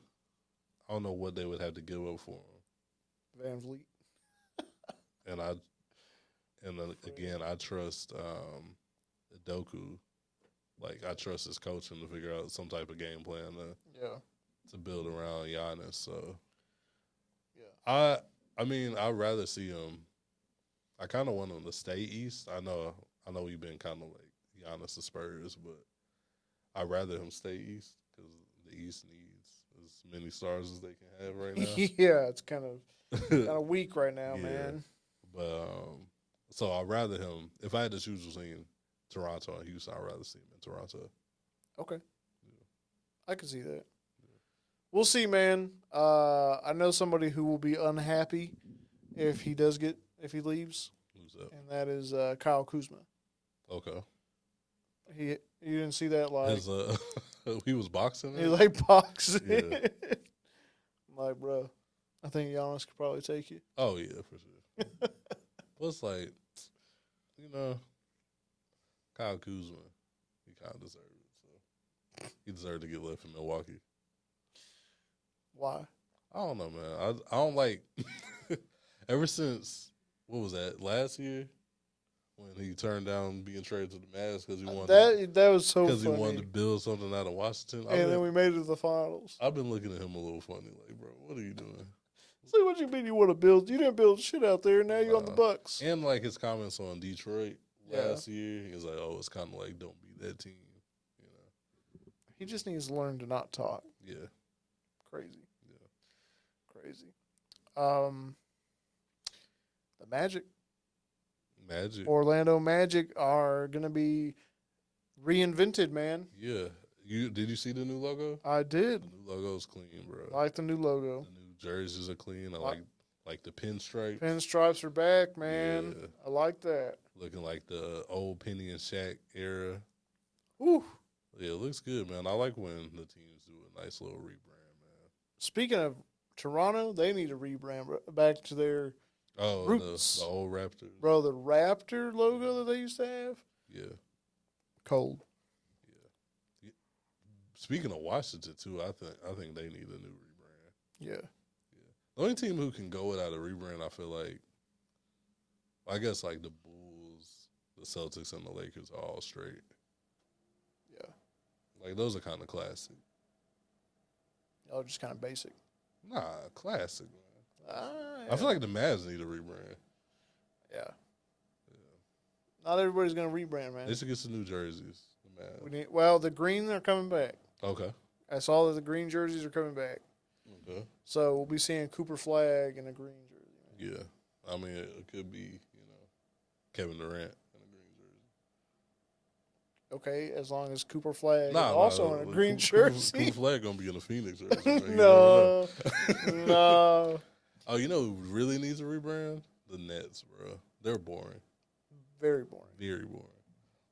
I don't know what they would have to give up for him. Van Vliet. Again, I trust Doku. Like, I trust his coaching to figure out some type of game plan to build around Giannis. So, Yeah. I mean, I'd rather see him. I kind of want him to stay East. I know we've been kind of like Giannis the Spurs, but I'd rather him stay East because the East needs as many stars as they can have right now. Yeah, it's kind of weak right now, man. But so I'd rather him. If I had to choose between Toronto and Houston, I'd rather see him in Toronto. Okay. Yeah. I can see that. Yeah. We'll see, man. I know somebody who will be unhappy if he leaves. Who's that? And that is Kyle Kuzma. Okay. You didn't see that, like he was boxing. He like boxing. Yeah. I'm like, bro, I think Giannis could probably take you. Oh yeah, for sure. But it's like, Kyle Kuzma, he kind of deserved it. So he deserved to get left in Milwaukee. Why? I don't know, man. I don't like. Ever since, what was that, last year? When he turned down being traded to the Mavs because he wanted that was so funny. Because he wanted to build something out of Washington. And then we made it to the finals. I've been looking at him a little funny, like, bro, what are you doing? See, what you mean you want to build? You didn't build shit out there. Now you're on the Bucks. And like his comments on Detroit last year, he was like, "Oh, it's kind of like don't be that team." He just needs to learn to not talk. Yeah. Crazy. Yeah. Crazy. The Magic. Orlando Magic are going to be reinvented, man. Yeah. Did you see the new logo? I did. The new logo's clean, bro. I like the new logo. The new jerseys are clean. I like the pinstripes. Pinstripes are back, man. Yeah. I like that. Looking like the old Penny and Shaq era. Ooh. Yeah, it looks good, man. I like when the teams do a nice little rebrand, man. Speaking of Toronto, they need to rebrand back to their roots. The old Raptors. Bro, the Raptor logo that they used to have? Yeah. Cold. Yeah. Speaking of Washington, too, I think they need a new rebrand. Yeah. The only team who can go without a rebrand, I feel like, I guess, like the Bulls, the Celtics, and the Lakers are all straight. Yeah. Like, those are kind of classic. Oh, just kind of basic. Nah, classic, man. I feel like the Mavs need a rebrand. Yeah. Not everybody's going to rebrand, man. They should get some new jerseys. The Mavs. The green are coming back. Okay. I saw that the green jerseys are coming back. Okay. So we'll be seeing Cooper Flag in a green jersey. Yeah. I mean, it could be, Kevin Durant in a green jersey. Okay, as long as Cooper Flag is also in a green jersey. Cooper Flag going to be in a Phoenix jersey. No. Oh, you know who really needs a rebrand? The Nets, bro. They're boring. Very boring. Very boring.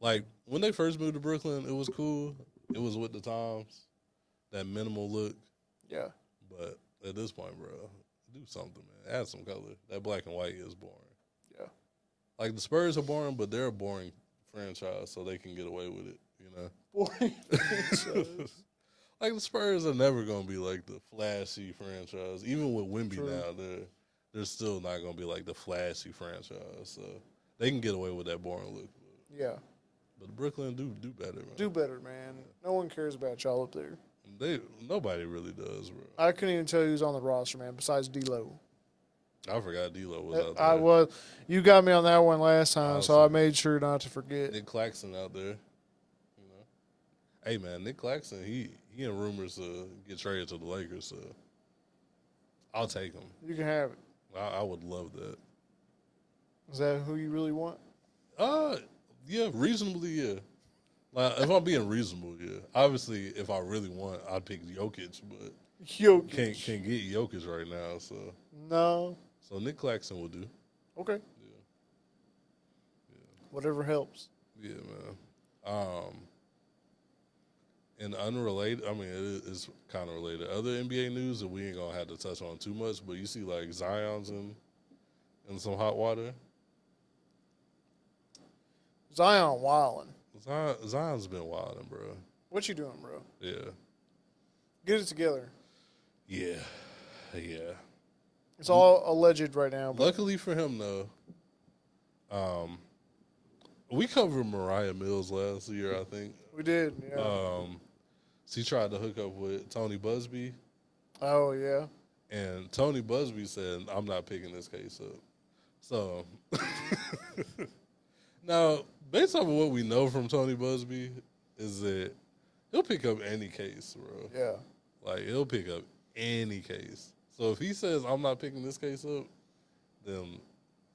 Like, when they first moved to Brooklyn, it was cool. It was with the times. That minimal look. Yeah. But at this point, bro, do something, man. Add some color. That black and white is boring. Yeah. Like, the Spurs are boring, but they're a boring franchise, so they can get away with it, you know? Boring franchise. Like, the Spurs are never going to be, like, the flashy franchise. Even with Wemby True. now, they're still not going to be, like, the flashy franchise. So they can get away with that boring look. Yeah. But Brooklyn do better, man. Do better, man. No one cares about y'all up there. Nobody really does, bro. I couldn't even tell you who's on the roster, man, besides D-Lo. I forgot D'Lo was out there. I was. You got me on that one last time, so I made sure not to forget. Nick Claxton out there. You know. Hey, man, Nick Claxton, he in rumors to get traded to the Lakers, so I'll take him. You can have it. I would love that. Is that who you really want? Yeah, reasonably, yeah. Like, if I'm being reasonable, yeah. Obviously, if I really want, I'd pick Jokic, but Jokic. can't get Jokic right now, so. No. So Nick Claxton will do. Okay. Yeah. Whatever helps. Yeah, man. And unrelated, I mean, it is kind of related. Other NBA news that we ain't going to have to touch on too much, but you see, like, Zion's in some hot water. Zion wildin'. Zion's been wilding, bro. What you doing, bro? Yeah. Get it together. Yeah. It's all alleged right now. But Luckily for him, though, we covered Mariah Mills last year, I think. we did, yeah. She tried to hook up with Tony Busby, Oh, yeah. and Tony Busby said, I'm not picking this case up. So, now, based off of what we know from Tony Busby, is that he'll pick up any case, bro. Yeah. Like, he'll pick up any case. So if he says, I'm not picking this case up, then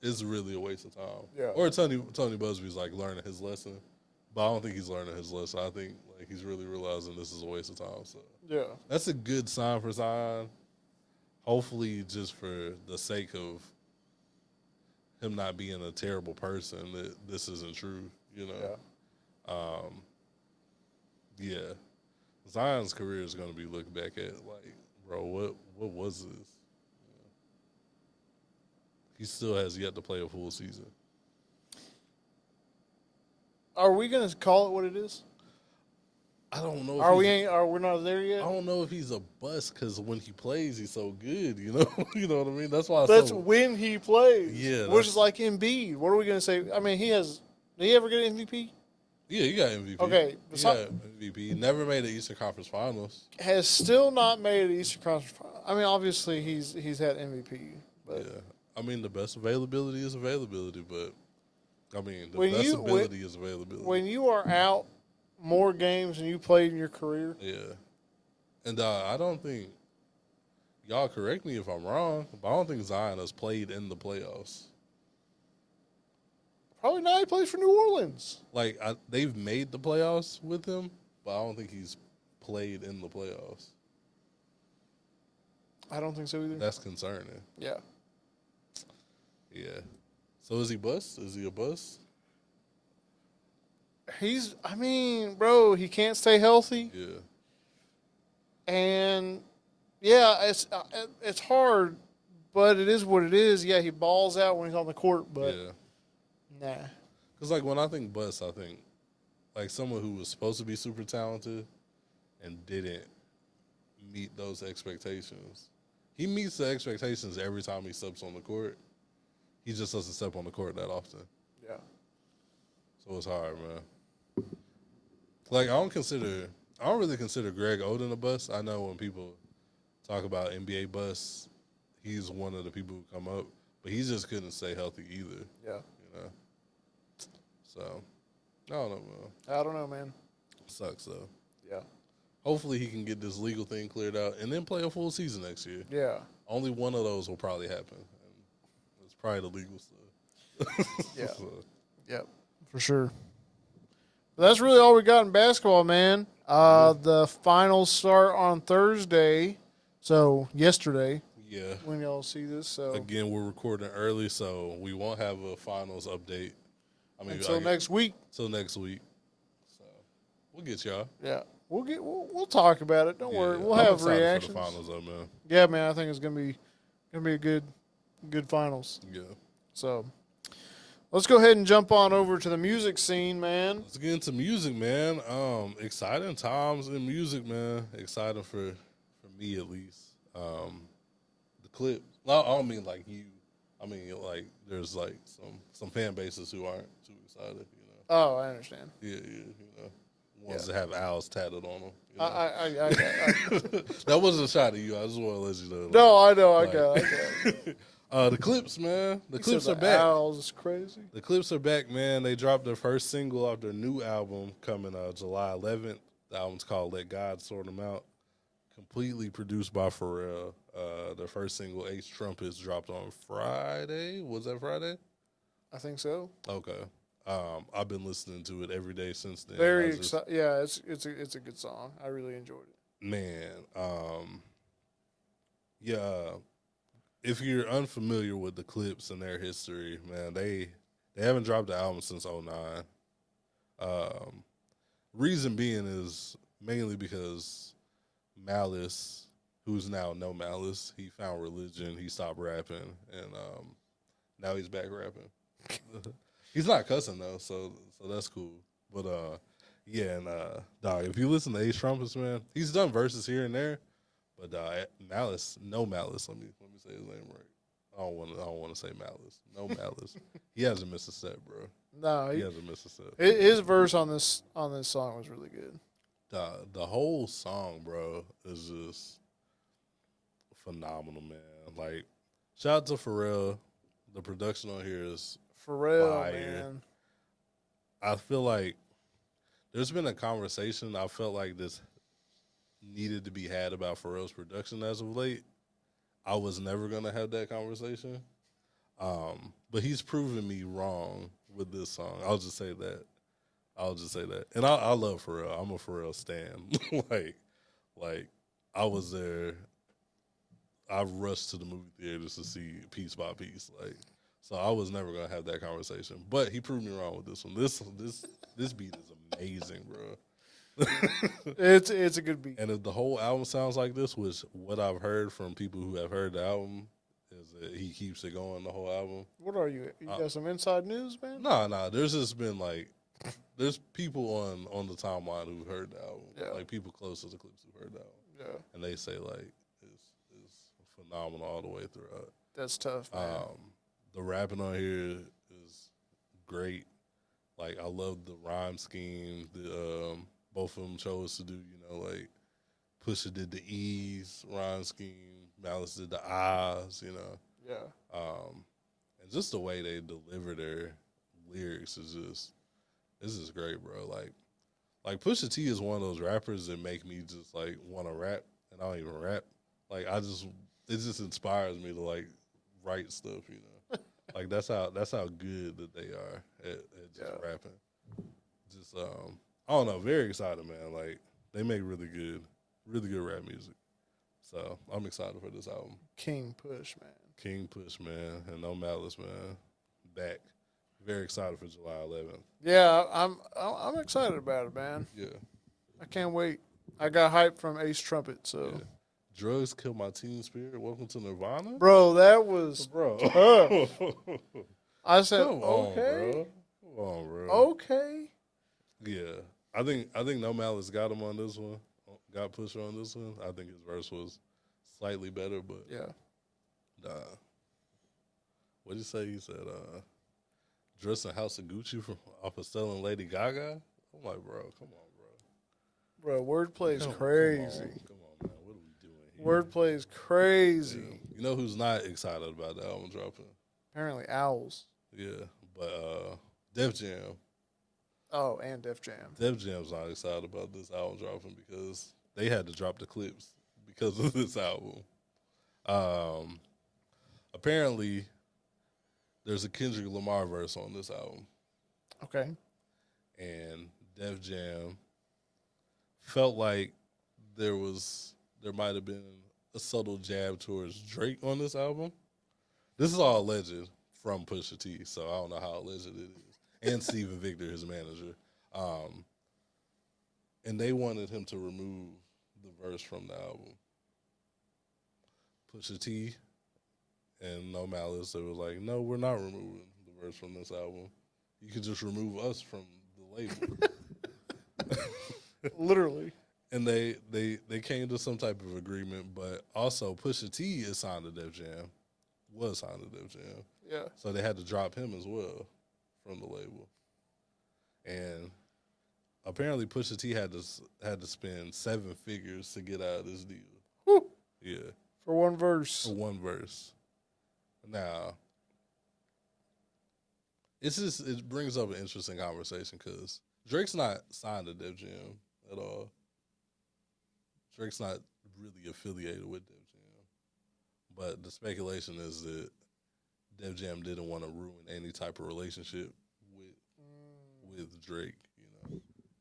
it's really a waste of time. Yeah. Or Tony Busby's, like, learning his lesson. But I don't think he's learning his lesson. I think, like, he's really realizing this is a waste of time. So Yeah. that's a good sign for Zion. Hopefully, just for the sake of him not being a terrible person, that this isn't true, you know? Yeah. Zion's career is going to be looked back at like, bro, what was this? Yeah. He still has yet to play a full season. Are we going to call it what it is? I don't know. Are we not there yet? I don't know if he's a bust because when he plays, he's so good. You know, you know what I mean. That's why. That's when he plays. Yeah, which is like Embiid. What are we going to say? I mean, did he ever get an MVP? Yeah, he got MVP. Okay, he got MVP. Never made the Eastern Conference Finals. Has still not made the Eastern Conference. I mean, obviously he's had MVP. But Yeah, I mean the best availability is availability, but I mean the When best you- ability is availability. when you are out more games than you played in your career, Yeah, and I don't think y'all correct me if I'm wrong, but I don't think Zion has played in the playoffs. probably not. He plays for New Orleans. Like they've made the playoffs with him, but I don't think he's played in the playoffs. I don't think so either. That's concerning. Yeah. Yeah. So is he bust? Is he a bust? I mean, bro, he can't stay healthy. Yeah. And, yeah, it's hard, but it is what it is. Yeah, he balls out when he's on the court, but Yeah. nah. Because, like, when I think bust, I think, like, someone who was supposed to be super talented and didn't meet those expectations. He meets the expectations every time he steps on the court. He just doesn't step on the court that often. Yeah. So it's hard, man. Like, I don't really consider Greg Oden a bust. I know when people talk about NBA busts, he's one of the people who come up, but he just couldn't stay healthy either. Yeah. You know? So, I don't know, man. I don't know, man. Sucks, though. Yeah. Hopefully he can get this legal thing cleared out and then play a full season next year. Yeah. Only one of those will probably happen. And it's probably the legal stuff. Yeah. So, Yep. For sure. But that's really all we got in basketball, man. The finals start on Thursday. So, yesterday, yeah. when y'all see this. So, Again, we're recording early, so we won't have a finals update I mean, until next week. Till next week. So we'll get y'all. Yeah, we'll talk about it. Don't worry, we'll I'm have excited reactions. for the finals, though, man. Yeah, man, I think it's gonna be a good finals. Yeah. So let's go ahead and jump on over to the music scene, man. Let's get into music, man. Exciting times in music, man. Exciting for me at least. The clip. I don't mean like you. I mean like there's like some fan bases who aren't too excited. You know. Oh, I understand. Yeah. You know, ones that have owls tatted on them. You know? I That wasn't a shot at you. I just want to let you know. no, I know. I got it. The Clipse, man. The Clipse are back. Owls is crazy. The Clipse are back, man. They dropped their first single off their new album coming July 11th. The album's called Let God Sort 'Em Out. Completely produced by Pharrell. Their first single, Trumpets, dropped on Friday. Was that Friday? I think so. Okay. I've been listening to it every day since then. Very excited. Yeah, it's a good song. I really enjoyed it. Man, yeah. If you're unfamiliar with the Clipse and their history, man, they haven't dropped the album since '09. Reason being is mainly because Malice, who's now No Malice, he found religion, he stopped rapping, and now he's back rapping. He's not cussing though, so that's cool. But yeah, and dog, if you listen to Trumpets, man, he's done verses here and there, but Malice, No Malice. Let me say his name right. I don't want to say Malice. No Malice. He hasn't missed a step, bro. No, he hasn't missed a step. His verse on this song was really good. The whole song, bro, is just phenomenal, man. Like, shout out to Pharrell. The production on here is Pharrell, fire. man. I feel like there's been a conversation I felt like this needed to be had about Pharrell's production as of late. I was never going to have that conversation. But he's proven me wrong with this song. I'll just say that. And I love Pharrell. I'm a Pharrell stan. like I was there. I rushed to the movie theaters to see Piece by Piece. So I was never gonna have that conversation. But he proved me wrong with this one. This beat is amazing, bro. It's a good beat. And if the whole album sounds like this, which what I've heard from people who have heard the album is that he keeps it going the whole album. What are you? You got some inside news, man? Nah. There's just been there's people on the timeline who've heard the album. Yeah. Like people close to the Clipse who've heard the album. Yeah. And they say it's phenomenal all the way throughout. That's tough, man. The rapping on here is great. Like I love the rhyme scheme. Both of them chose to do, Pusha did the E's rhyme scheme, Malice did the I's, Yeah. And just the way they deliver their lyrics is just great, bro. Like Pusha T is one of those rappers that make me just want to rap, and I don't even rap. It just inspires me to write stuff, Like that's how good that they are at just rapping. Just I don't know, very excited, man. Like they make really good rap music. So I'm excited for this album. King Push, man. And No Malice, man. Back. Very excited for July 11th. Yeah, I'm excited about it, man. Yeah. I can't wait. I got hype from Trumpet, so. Yeah. Drugs Kill My Teen Spirit. Welcome to Nirvana. Bro, that was tough. I said, Come okay. on, bro. Okay. Yeah. I think No Malice got him on this one. Got Pusha on this one. I think his verse was slightly better, but what'd you say? He said, dressing House of Gucci off of selling Lady Gaga. I'm like, bro, come on, bro. Bro, wordplay is crazy. Come on, man. What are we doing here? Wordplay is crazy. Yeah. You know who's not excited about the album dropping? Apparently, Owls. Yeah, but Def Jam. Oh, and Def Jam. Def Jam's not excited about this album dropping because they had to drop the Clipse because of this album. Apparently, there's a Kendrick Lamar verse on this album. Okay. And Def Jam felt like there might have been a subtle jab towards Drake on this album. This is all alleged from Pusha T, so I don't know how alleged it is. and Steven Victor, his manager. And they wanted him to remove the verse from the album. Pusha T and No Malice, they was like, no, we're not removing the verse from this album. You could just remove us from the label. Literally. And they came to some type of agreement, but also Pusha T is signed to Def Jam, was signed to Def Jam. Yeah. So they had to drop him as well from the label. And apparently Pusha T had to spend 7 figures to get out of this deal. Whew. Yeah. For one verse. For one verse. Now, it brings up an interesting conversation because Drake's not signed to Def Jam at all. Drake's not really affiliated with Def Jam. But the speculation is that Def Jam didn't want to ruin any type of relationship with Drake,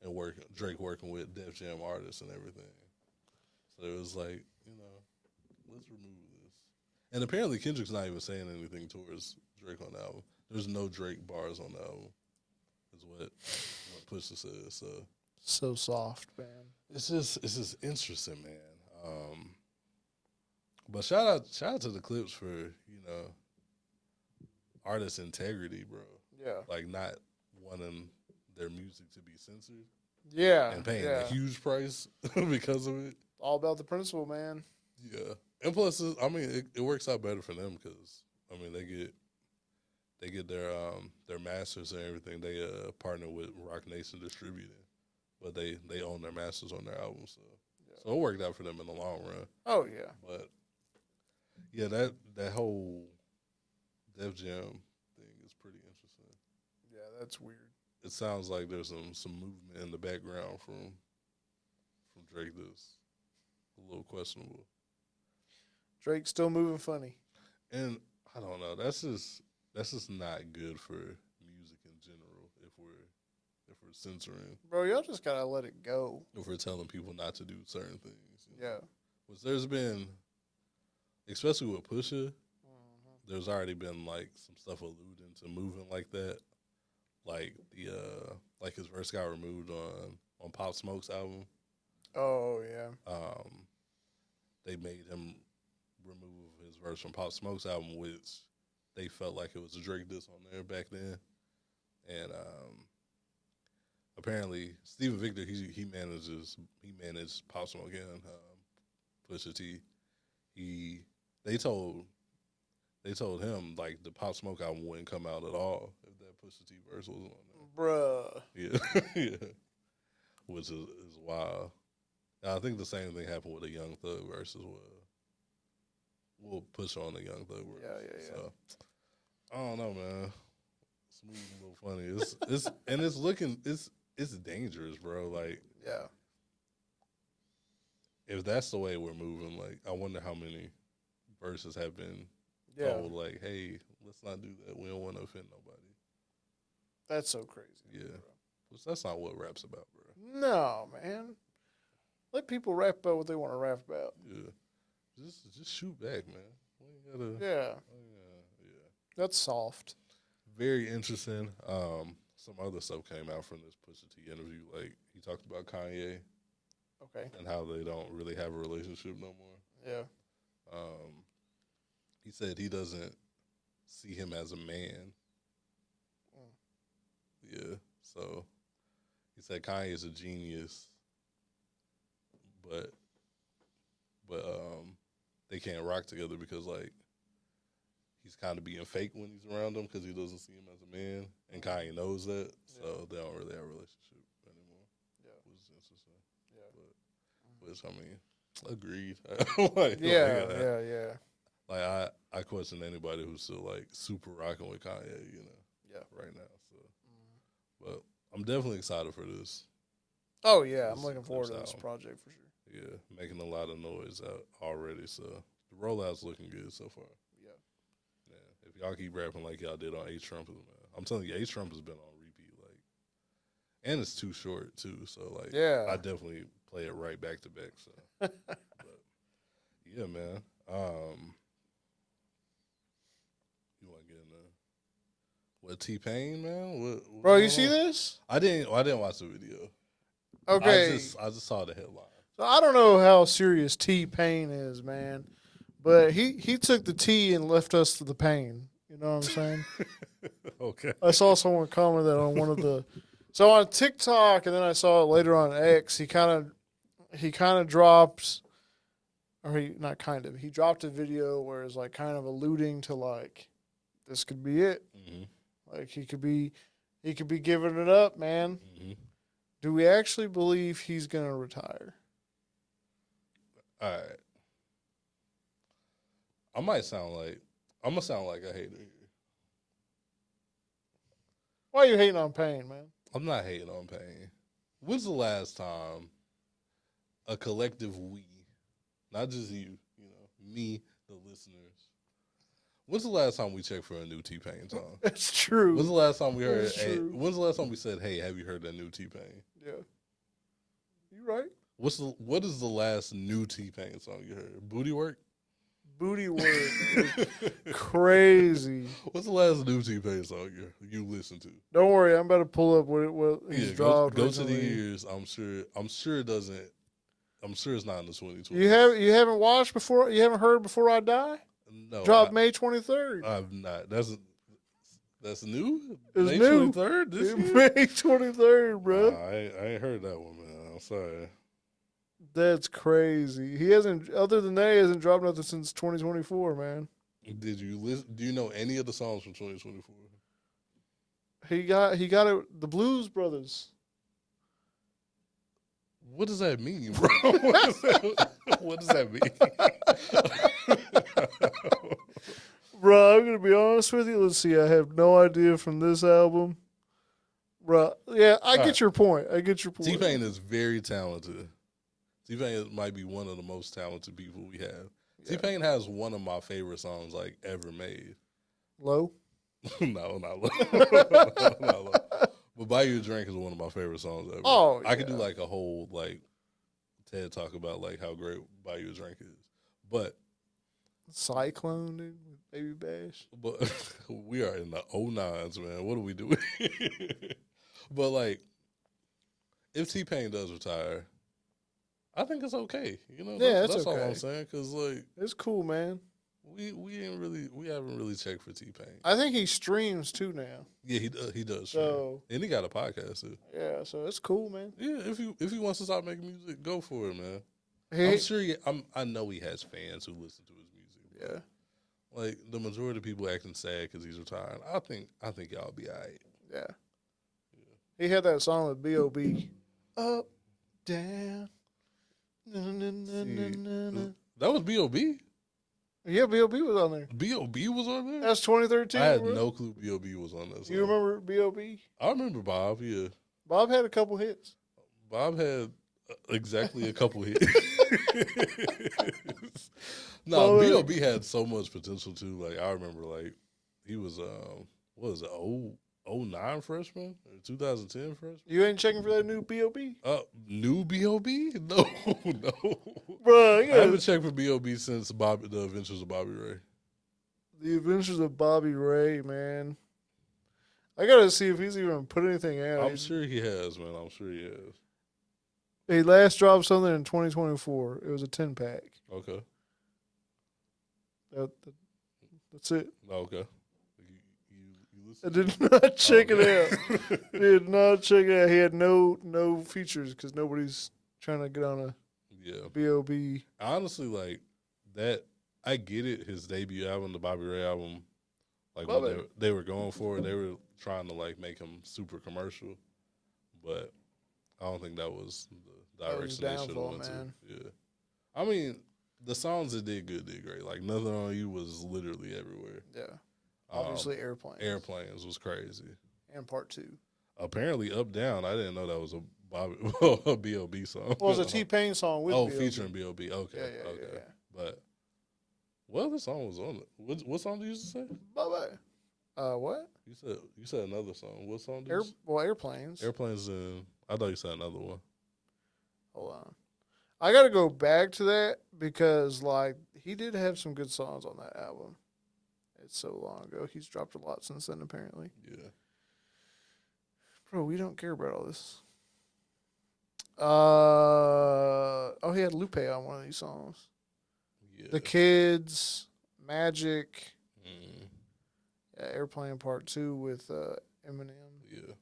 and Drake working with Def Jam artists and everything. So it was like, let's remove this. And apparently Kendrick's not even saying anything towards Drake on the album. There's no Drake bars on the album, is what Pusha says. So soft, man. It's just interesting, man. But shout out to the Clipse for, artist integrity, bro. Yeah. Like not wanting their music to be censored. Yeah. And paying a huge price because of it. All about the principle, man. Yeah. And plus, it works out better for them because, they get their masters and everything. They partner with Rock Nation Distributing, but they own their masters on their albums. So it worked out for them in the long run. Oh, yeah. But, yeah, that whole Def Jam thing is pretty interesting. Yeah, that's weird. It sounds like there's some movement in the background from Drake that's a little questionable. Drake's still moving funny. And I don't know. That's just not good for music in general if we're censoring. Bro, y'all just gotta let it go. If we're telling people not to do certain things. Yeah. Which there's been, especially with Pusha, there's already been like some stuff alluding to moving like that. Like like his verse got removed on Pop Smoke's album. Oh yeah. They made him remove his verse from Pop Smoke's album, which they felt like it was a Drake diss on there back then. And apparently Steven Victor he managed Pop Smoke and Pusha T. They told him like the Pop Smoke album wouldn't come out at all if that Pusha T verse wasn't on there. Bruh. Yeah. Yeah. Which is wild. And I think the same thing happened with the Young Thug verse as well. We'll push on the Young Thug verse. Yeah. So, I don't know, man. Smooth and a little funny. It's dangerous, bro. Like, yeah. If that's the way we're moving, like, I wonder how many verses have been told, like, hey, let's not do that. We don't want to offend nobody. That's so crazy. Yeah. Which that's not what rap's about, bro. No, man. Let people rap about what they want to rap about. Yeah. Just shoot back, man. We ain't gotta, yeah. Yeah. That's soft. Very interesting. Some other stuff came out from this Pusha T interview. Like, he talked about Kanye. Okay. And how they don't really have a relationship no more. Yeah. He said he doesn't see him as a man. Yeah. So he said Kanye is a genius, but they can't rock together because like he's kind of being fake when he's around him because he doesn't see him as a man, and Kanye knows that, so they don't really have a relationship anymore. Yeah, which is interesting. Yeah, which I mean, agreed. Yeah. Like I question anybody who's still like super rocking with Kanye, right now. So, but I'm definitely excited for this. Oh yeah, I'm looking forward to this project for sure. Yeah, making a lot of noise out already. So the rollout's looking good so far. Yeah. If y'all keep rapping like y'all did on Trumpets, man, I'm telling you, Trumpets has been on repeat. Like, and it's too short too. So like, I definitely play it right back to back. So, but yeah, man. You want to get in What T-Pain, man? What's Bro, you going see on? this? I didn't watch the video. Okay. I just saw the headline. So I don't know how serious T-Pain is, man. But he took the tea and left us to the pain. You know what I'm saying? Okay. I saw someone comment that on one of the. So on TikTok, and then I saw it later on X. He kind of drops, or he dropped a video where it's like kind of alluding to like this could be it. Mm-hmm. Like he could be giving it up, man. Mm-hmm. Do we actually believe he's gonna retire? All right. I'm gonna sound like a hater here. Why are you hating on Pain, man? I'm not hating on Pain. When's the last time a collective we, not just you, me, the listeners, when's the last time we checked for a new T-Pain song? That's true. When's the last time we heard? That's true. When's the last time we said, "Hey, have you heard that new T-Pain?" Yeah, you right. What is the last new T-Pain song you heard? Booty Work? Booty Work. Crazy. What's the last new T-Pain song you listened to? Don't worry, I'm about to pull up what he's dropped. Go to the years. I'm sure it doesn't. I'm sure it's not in the 2020s. You haven't watched before. You haven't heard Before I Die. No, dropped May 23rd. I've not. That's new. It's May new. 23rd. This year? May 23rd, bro. I ain't heard that one, man. I'm sorry. That's crazy. He hasn't. Other than that, he hasn't dropped nothing since 2024, man. Did you listen? Do you know any of the songs from 2024? He got it. The Blues Brothers. What does that mean, bro? What does that mean? Bro, I'm gonna be honest with you. Let's see. I have no idea from this album. Bro, yeah, I get your point. T-Pain is very talented. T-Pain might be one of the most talented people we have. Yeah. T-Pain has one of my favorite songs like ever made. Low? No, not low. Not low. But Buy You a Drink is one of my favorite songs ever. Oh, I could do like a whole like TED talk about like how great Buy You a Drink is. But Cyclone, dude, with Baby Bash. But we are in the 09s, man. What are we doing? But like, if T-Pain does retire, I think it's okay. Yeah, that's okay. all I'm saying. Cause like, it's cool, man. We haven't really checked for T-Pain. I think he streams too now. Yeah, he does. So, and he got a podcast too. Yeah, so it's cool, man. Yeah, if he wants to stop making music, go for it, man. I'm sure. I know he has fans who listen to his music. Yeah, like the majority of people acting sad because he's retiring. I think y'all be all right. Yeah. He had that song with B.O.B. Up, down. That was B.O.B.? Yeah, B.O.B. was on there. B.O.B. was on there? That's 2013. I had no clue B.O.B. was on that song. You remember B.O.B.? I remember Bob, yeah. Bob had a couple hits. Bob had exactly a couple hits. No, B.O.B. had so much potential too. Like I remember like he was what was it, 09 freshman or 2010 freshman? You ain't checking for that new B.O.B.? New B.O.B.? No. Bro, I haven't checked for B.O.B. since The Adventures of Bobby Ray. The Adventures of Bobby Ray, man. I gotta see if he's even put anything out. I'm sure he has, man. I'm sure he has. He last dropped something in 2024. It was a 10-pack. Okay. That's it. Okay. I did not check it out. Did not check it out. He had no features because nobody's trying to get on a B.O.B. Honestly, like that, I get it. His debut album, the Bobby Ray album, like they were going for it. They were trying to like make him super commercial, but I don't think that was the direction they should have went to. Yeah, I mean, the songs that did good did great. Like Nothing on You was literally everywhere. Yeah. Obviously, Airplanes was crazy. And Part 2. Apparently, Up Down. I didn't know that was a B.O.B. song. Well, it was a T-Pain song with B.O.B. featuring B.O.B. Okay, yeah. But the song was on it. What song did you used to say? Bye-bye. What? You said another song. What song did you say? Airplanes. Airplanes. I thought you said another one. Hold on. I got to go back to that because like he did have some good songs on that album. It's so long ago. He's dropped a lot since then, apparently. Yeah. Bro, we don't care about all this. He had Lupe on one of these songs. Yeah. The Kids, Magic, Mm. Airplane Part 2 with Eminem. Yeah.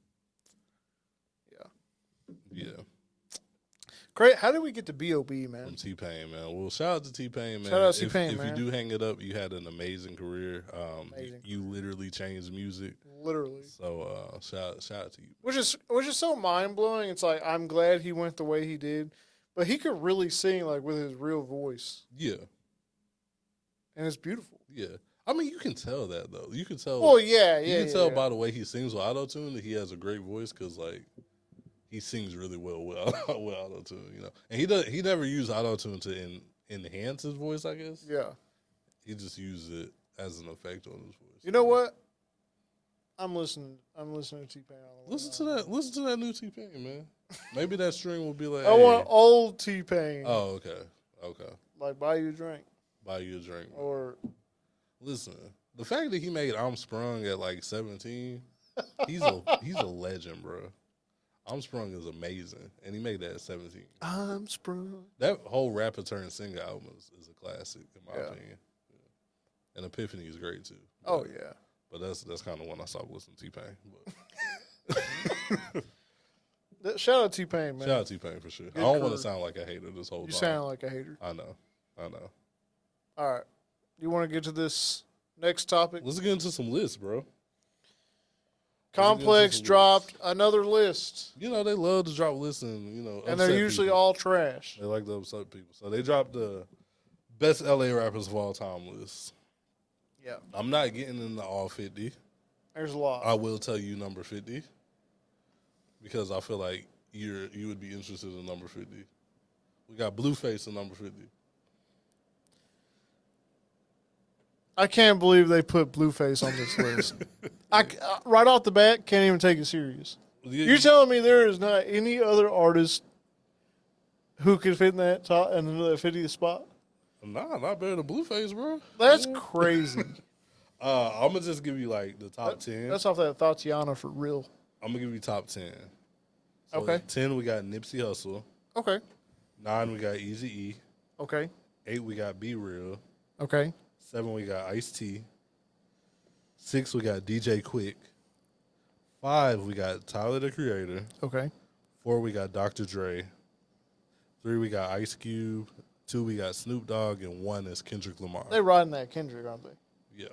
Yeah. Yeah. Great. How did we get to B.O.B., man? From T-Pain, man. Well, shout out to T-Pain, man. Shout out to T-Pain, if man. you do hang it up, you had an amazing career. Amazing. You literally changed music. Literally. So shout out to you. Which is so mind blowing. It's like I'm glad he went the way he did, but he could really sing like with his real voice, Yeah. and it's beautiful. Yeah. I mean, you can tell that though. You can tell. Well, yeah. You can tell by the way he sings with auto tune that he has a great voice because like he sings really well with auto tune, you know. And he never used auto tune to enhance his voice, I guess. Yeah. He just used it as an effect on his voice. You know what? I'm listening to T-Pain all the way. Listen to that new T-Pain, man. Maybe that string will be like. I want old T-Pain. Oh, okay. Like buy you a drink. Buy you a drink. Or listen, the fact that he made "I'm Sprung" at like 17, he's a legend, bro. "I'm Sprung" is amazing, and he made that at 17. I'm sprung. That whole rapper turned singer album is a classic in my opinion. Yeah. And Epiphany is great too. Oh yeah. But that's kind of when I stopped listening to T-Pain. But Shout out T-Pain, man. shout out T-Pain for sure. Good I don't want career. to sound like a hater this whole You time. sound like a hater. I know. All right. You want to get to this next topic? Let's get into some lists, bro. Complex some dropped another list, You know, they love to drop lists and, and they're upset usually people. all trash. They like to upset people. So they dropped the best LA rappers of all time list. Yeah. I'm not getting into all 50. There's a lot. I will tell you number 50 because I feel like you would be interested in number 50. We got Blueface in number 50. I can't believe they put Blueface on this list. Right off the bat, can't even take it serious. You're telling me there is not any other artist who could fit in that top and that 50th spot? Nah, not better than Blueface, bro. That's crazy. I'm gonna just give you like the top 10. That's off that Tatiana for real. I'm gonna give you top 10. So Okay. at 10 we got Nipsey Hussle. Okay. 9 we got Eazy-E. Okay. 8 we got Be Real. Okay. 7 we got Ice-T. 6 we got DJ Quick. 5 we got Tyler the Creator. Okay. 4 we got Dr. Dre. 3 we got Ice Cube. 2 we got Snoop Dogg, and 1 is Kendrick Lamar. They riding that Kendrick, aren't they? Yeah,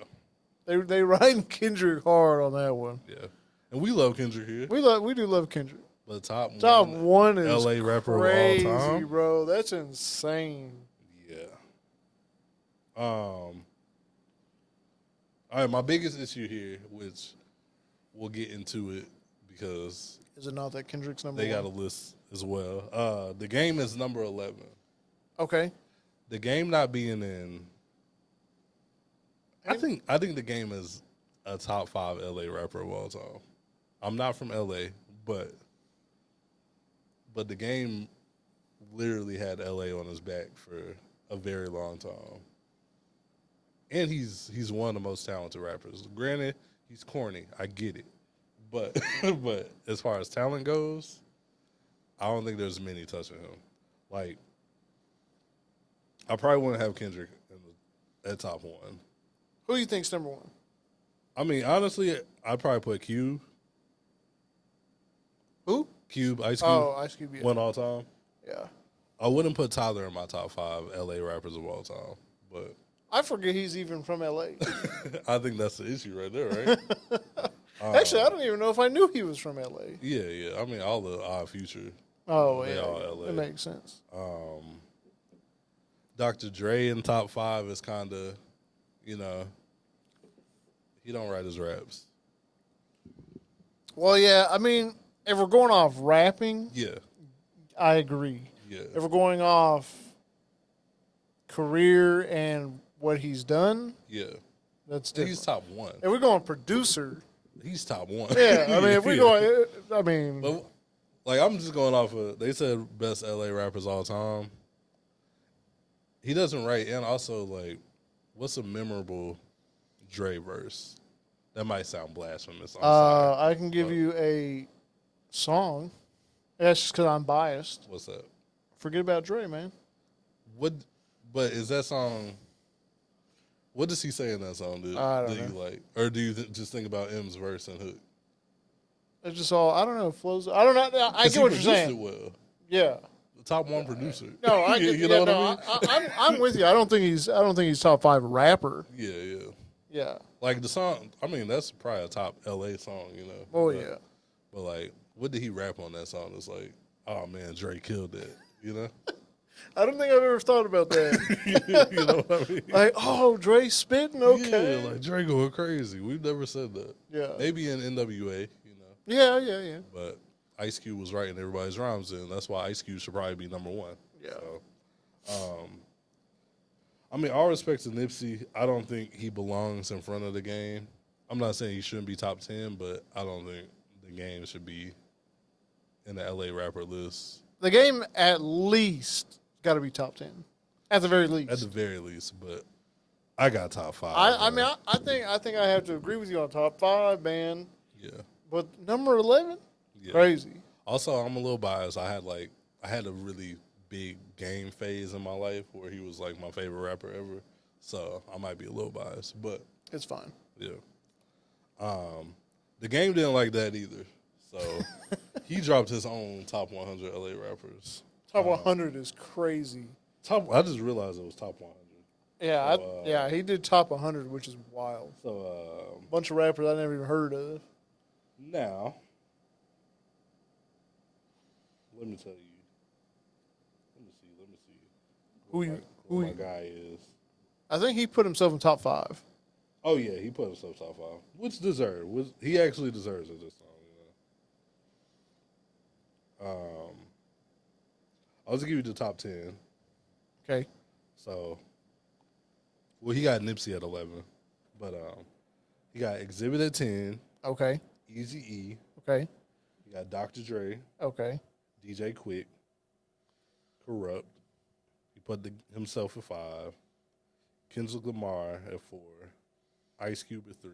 They riding Kendrick hard on that one. yeah. And we love Kendrick here. We do love Kendrick. But top one is LA rapper crazy, of all time. bro. That's insane. Yeah. All right, my biggest issue here, which we'll get into it because Is it not that Kendrick's number they one? got a list as well. The Game is number 11. Okay. The Game not being in, I think The Game is a top 5 LA rapper of all time. I'm not from LA, but The Game literally had LA on his back for a very long time. And he's one of the most talented rappers. Granted, he's corny. I get it. But but as far as talent goes, I don't think there's many touching him. Like, I probably wouldn't have Kendrick at top 1. Who do you think's number one? I mean, honestly, I'd probably put Cube. Who? Cube, Ice Cube. Oh, Ice Cube. Yeah. One all time. Yeah. I wouldn't put Tyler in my top 5 LA rappers of all time. But I forget he's even from LA. I think that's the issue right there, right? Actually, I don't even know if I knew he was from LA. Yeah. I mean, all the Odd Future. Oh, They yeah. all LA. That makes sense. Dr. Dre in top 5 is kind of, he don't write his raps. Well, yeah. I mean, if we're going off rapping, Yeah. I agree. Yeah. If we're going off career and what he's done, Yeah. that's different. He's top 1. If we're going producer, He's top 1. yeah. I mean, if we're Yeah. going, But, like, I'm just going off of, they said best LA rappers all time. He doesn't write, and also, like, what's a memorable Dre verse. That might sound blasphemous. I'm sorry. I can give you a song. That's just because I'm biased. What's that? Forget about Dre, man. What? But is that song? What does he say in that song? I don't do you know. like, or do you just think about M's verse and hook? It's just all, I don't know, flows. I don't know. I 'Cause get he what you're produced saying. it well. Yeah. The top one producer. No, I get, you know what I mean? I'm with you. I don't think he's top 5 rapper. Yeah. Yeah. Like the song, I mean, that's probably a top LA song, you know. Oh, but, yeah. But like, what did he rap on that song? It's like, oh man, Dre killed that, you know? I don't think I've ever thought about that. You know what I mean? Like, oh, Dre spitting? Okay. Yeah, like Dre going crazy. We've never said that. Yeah. Maybe in NWA, you know. Yeah. But Ice Cube was writing everybody's rhymes in. That's why Ice Cube should probably be number 1. Yeah. So, I mean, all respect to Nipsey, I don't think he belongs in front of the game. I'm not saying he shouldn't be top 10, but I don't think the game should be in the LA rapper list. The game at least got to be top 10. At the very least. At the very least, but I got top 5. I mean, I think I have to agree with you on top 5, man. Yeah. But number 11? Yeah. Crazy. Also, I'm a little biased. I had a really big game phase in my life where he was like my favorite rapper ever. So I might be a little biased, but It's fine. yeah. The game didn't like that either. So he dropped his own top 100 LA rappers. Top 100 is crazy. I just realized it was top 100. Yeah, So, he did top 100, which is wild. So Bunch of rappers I never even heard of. now, let me tell you. Let me see. Who my guy is. I think he put himself in top 5. Oh yeah, he put himself top 5, which deserved. He actually deserves it this time. You know. I'll just give you the top 10. Okay. So, well, he got Nipsey at 11, but he got Exhibit at 10. Okay. Eazy-E. Okay. He got Dr. Dre. Okay. DJ Quick. Corrupt. He put himself at 5. Kendrick Lamar at 4. Ice Cube at 3.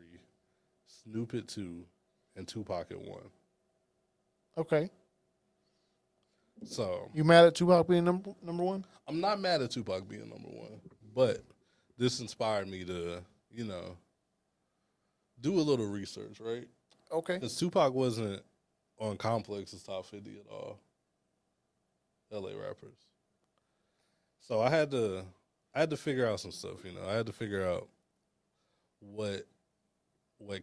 Snoop at 2. And Tupac at 1. Okay. So You mad at Tupac being number 1? I'm not mad at Tupac being number 1, but this inspired me to, you know, do a little research, right? Okay. Because Tupac wasn't on Complex's top 50 at all. LA rappers. So I had to figure out some stuff, you know. I had to figure out what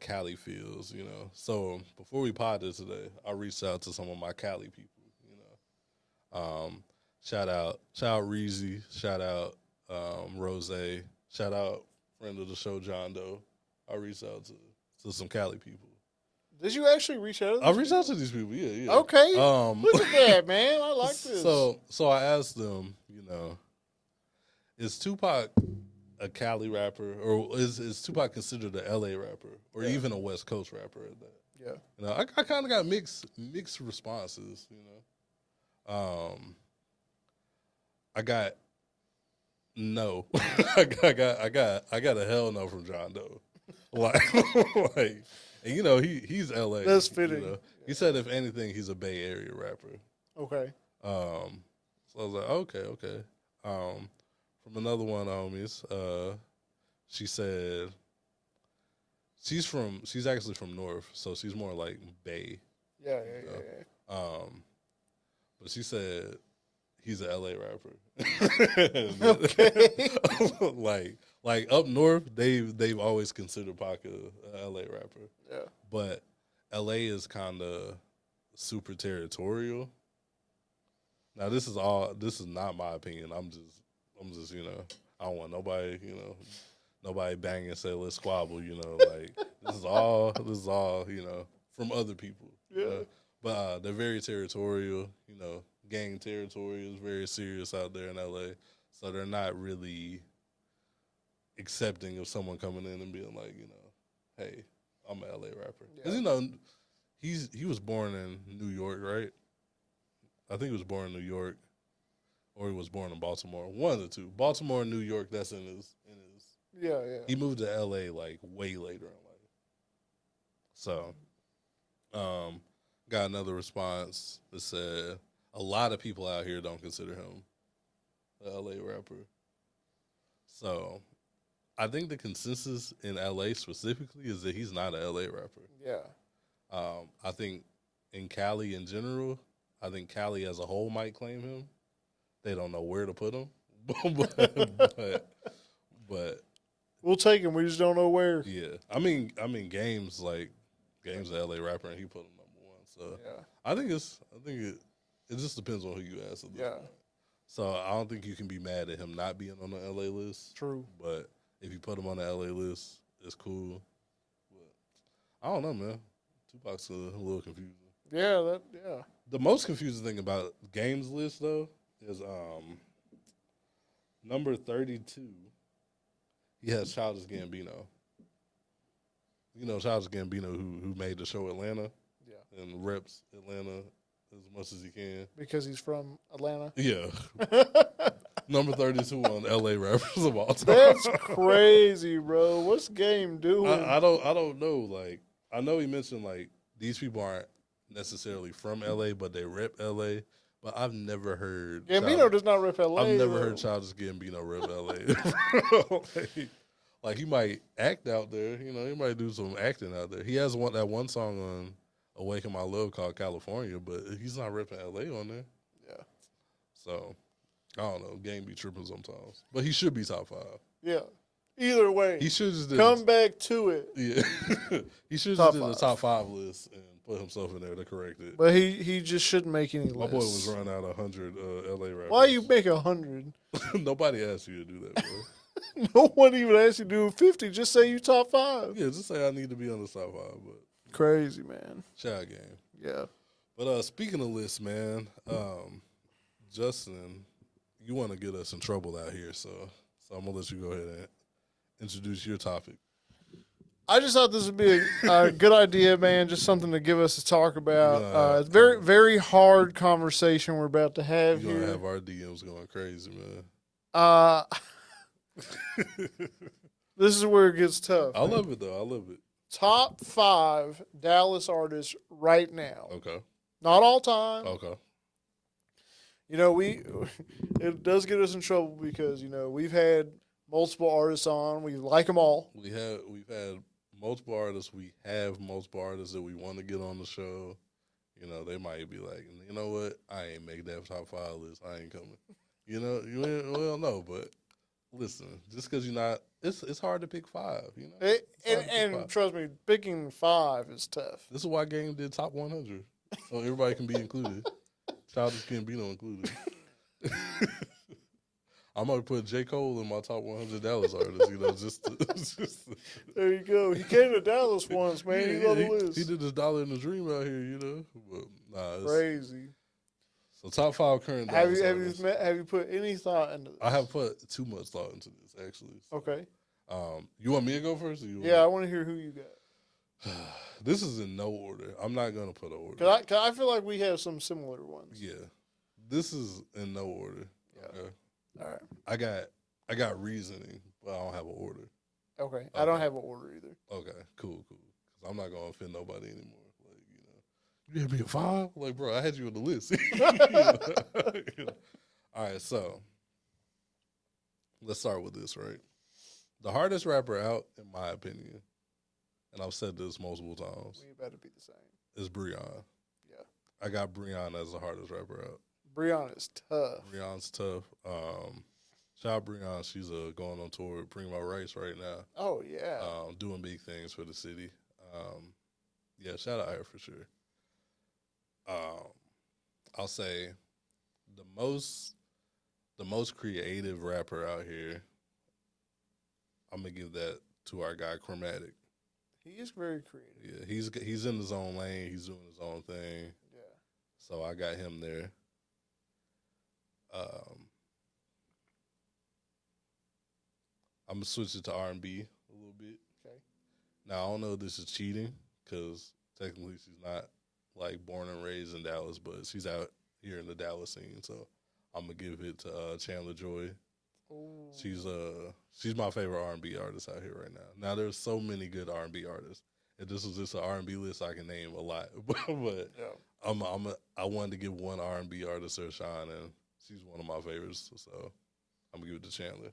Cali feels, you know. So before we podded today, I reached out to some of my Cali people, you know. Shout out Reezy, shout out Rose, shout out friend of the show John Doe. I reached out to some Cali people. Did you actually reach out to I reached out to these people, yeah. Okay. Look at that, man. I like this. So I asked them, you know, is Tupac a Cali rapper, or is Tupac considered a LA rapper, or even a West Coast rapper at that? Yeah. You know, I kind of got mixed responses. You know, I got no, I got a hell no from John Doe. like, and you know he's LA. That's fitting. You know? He said if anything, he's a Bay Area rapper. Okay. So I was like, okay. From another one of homies, she said she's actually from North, so she's more like Bay. Yeah. But she said he's a LA rapper. Okay. like up north, they've always considered Pac a LA rapper. Yeah. But LA is kind of super territorial. Now this is not my opinion. I'm just, you know, I don't want nobody banging and say let's squabble, you know, like this is all, you know, from other people. Yeah. You know? But they're very territorial, you know, gang territory is very serious out there in LA. So they're not really accepting of someone coming in and being like, you know, hey, I'm an LA rapper. Because, you know, he was born in New York, right? I think he was born in New York, or he was born in Baltimore. One of the two. Baltimore and New York, that's in his Yeah, yeah. He moved to LA like way later in life. So, got another response that said a lot of people out here don't consider him a LA rapper. So, I think the consensus in LA specifically is that he's not a LA rapper. Yeah. I think in Cali in general, I think Cali as a whole might claim him. They don't know where to put him, but we'll take him. We just don't know where. yeah. I mean, Game's an LA rapper, and he put him number one. So yeah. I think it just depends on who you ask. At this point. So I don't think you can be mad at him not being on the LA list. True. But if you put him on the LA list, it's cool. But I don't know, man. Tupac's a little confusing. Yeah, The most confusing thing about Game's list though is number 32. He has Childish Gambino. You know Childish Gambino who made the show Atlanta. Yeah. And reps Atlanta as much as he can. Because he's from Atlanta? Yeah. Number 32 on LA rappers of all time. That's crazy, bro. What's Game doing? I don't know. Like, I know he mentioned like these people aren't necessarily from LA, but they rep LA. But I've never heard Gambino does not rep LA. I've never heard Childish Gambino rep LA. like he might act out there, you know, he might do some acting out there. He has that one song on Awaken My Love called California, but he's not repping LA on there. Yeah. So I don't know. Game be tripping sometimes. But he should be top 5. Yeah. Either way. He should just come back to it. Yeah. He should just do the top 5 list and put himself in there to correct it. But he just shouldn't make any My lists. boy was running out 100 LA rappers. Why you make 100? Nobody asked you to do that, bro. No one even asked you to do 50. Just say you top 5. Yeah, just say I need to be on the top 5. But crazy, man. Shout Game. Yeah. But speaking of lists, man, Justin, you want to get us in trouble out here, so I'm gonna let you go ahead and introduce your topic. I just thought this would be a good idea, man. Just something to give us to talk about. It's very, very hard conversation we're about to have You're here. gonna have our DMs going crazy, man. This is where it gets tough. I love it though. I love it. Top 5 Dallas artists right now. Okay. Not all time. Okay. You know, it does get us in trouble because, you know, we've had multiple artists on. We like them all. We've had multiple artists. We have multiple artists that we want to get on the show. You know, they might be like, you know what? I ain't make that top 5 list. I ain't coming. You know, well, no, but listen, just because you're not, it's hard to pick 5. You know, and trust me, picking 5 is tough. This is why Game did top 100, so everybody can be included. Childish Gambino included. I'm gonna put J. Cole in my top 100 Dallas artists. You know, just to there you go. He came to Dallas once, man. He on the list. He did this $1 in the Dream out here. You know, but nah, it's crazy. So top 5 current Dallas artists. Have you put any thought into this? I have put too much thought into this actually. So, okay. You want me to go first? I want to hear who you got. This is in no order. I'm not gonna put an order. Cause I feel like we have some similar ones. Yeah, this is in no order. Yeah. Okay. All right. I got reasoning, but I don't have an order. Okay. I don't have an order either. Okay. Cool. Because I'm not gonna offend nobody anymore. Like you had me at 5. Like bro, I had you on the list. You know? All right. So let's start with this. Right. The hardest rapper out, in my opinion, and I've said this multiple times. We better be the same. Is Breon. Yeah. I got Breon as the hardest rapper out. Breon is tough. Breon's tough. Shout out Breon. She's going on tour with Primo Rice right now. Oh, yeah. Doing big things for the city. Yeah, shout out her for sure. I'll say the most creative rapper out here, I'm going to give that to our guy Chromatic. He is very creative. Yeah, he's in his own lane. He's doing his own thing. Yeah. So I got him there. I'm gonna switch it to R&B a little bit. Okay. Now I don't know if this is cheating because technically she's not like born and raised in Dallas, but she's out here in the Dallas scene. So I'm gonna give it to Chandler Joy. Ooh. She's my favorite R&B artist out here right now. Now there's so many good R&B artists. If this was just an R&B list, I can name a lot. But Yeah. I wanted to give one R&B artist her shine, and she's one of my favorites. So I'm gonna give it to Chandler.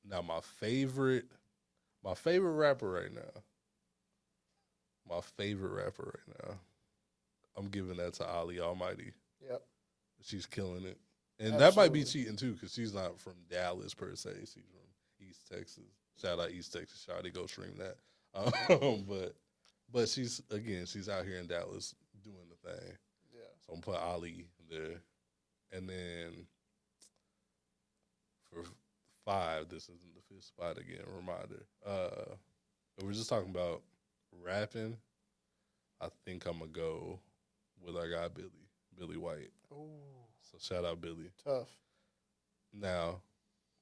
Now my favorite rapper right now. I'm giving that to Ali Almighty. Yep. She's killing it. And Absolutely. that might be cheating, too, because she's not from Dallas, per se. She's from East Texas. Shout out East Texas. Shawty, go stream that. But she's out here in Dallas doing the thing. Yeah. So I'm going to put Ali there. And then for 5, this isn't the 5th spot again, reminder. We're just talking about rapping. I think I'm going to go with our guy Billy White. Ooh. So shout out Billy. Tough. Now,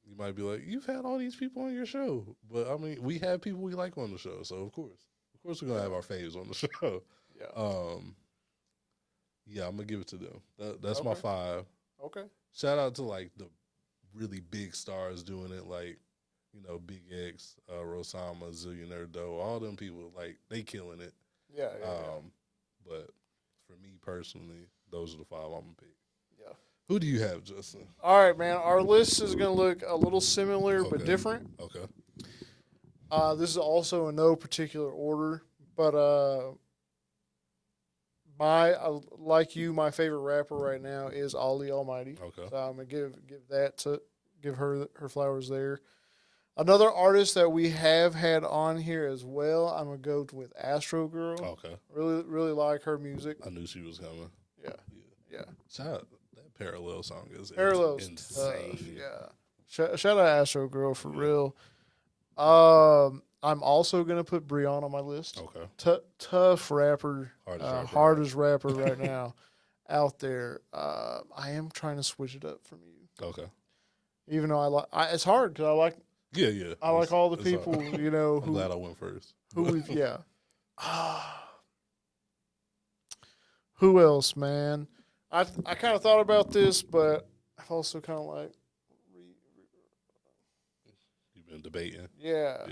you might be like, you've had all these people on your show. But, I mean, we have people we like on the show. So, of course we're going to have our faves on the show. Yeah. Yeah, I'm going to give it to them. That's my 5. Okay. Shout out to, like, the really big stars doing it, like, you know, Big X, Rosama, Zillionaire Doe, all them people, like, they killing it. Yeah. But for me personally, those are the 5 I'm going to pick. Yeah. Who do you have, Justin? All right, man. Our list is going to look a little similar but different. Okay. This is also in no particular order, but my favorite rapper right now is Ali Almighty. Okay. So I'm gonna give her flowers there. Another artist that we have had on here as well, I'm gonna go with Astro Girl. Okay. Really like her music. I knew she was coming. Yeah. Shout out, that Parallel song is Parallel's insane. tough. Yeah. Shout out Astro Girl for real. I'm also gonna put Brianna on my list. Okay. Tough rapper, hardest rapper right now out there. I am trying to switch it up from you. Okay. Even though it's hard because I like. Yeah. I like all the people, you know. I'm glad I went first. Who else, man? I kind of thought about this, but I've also kind of like. You've been debating. Yeah.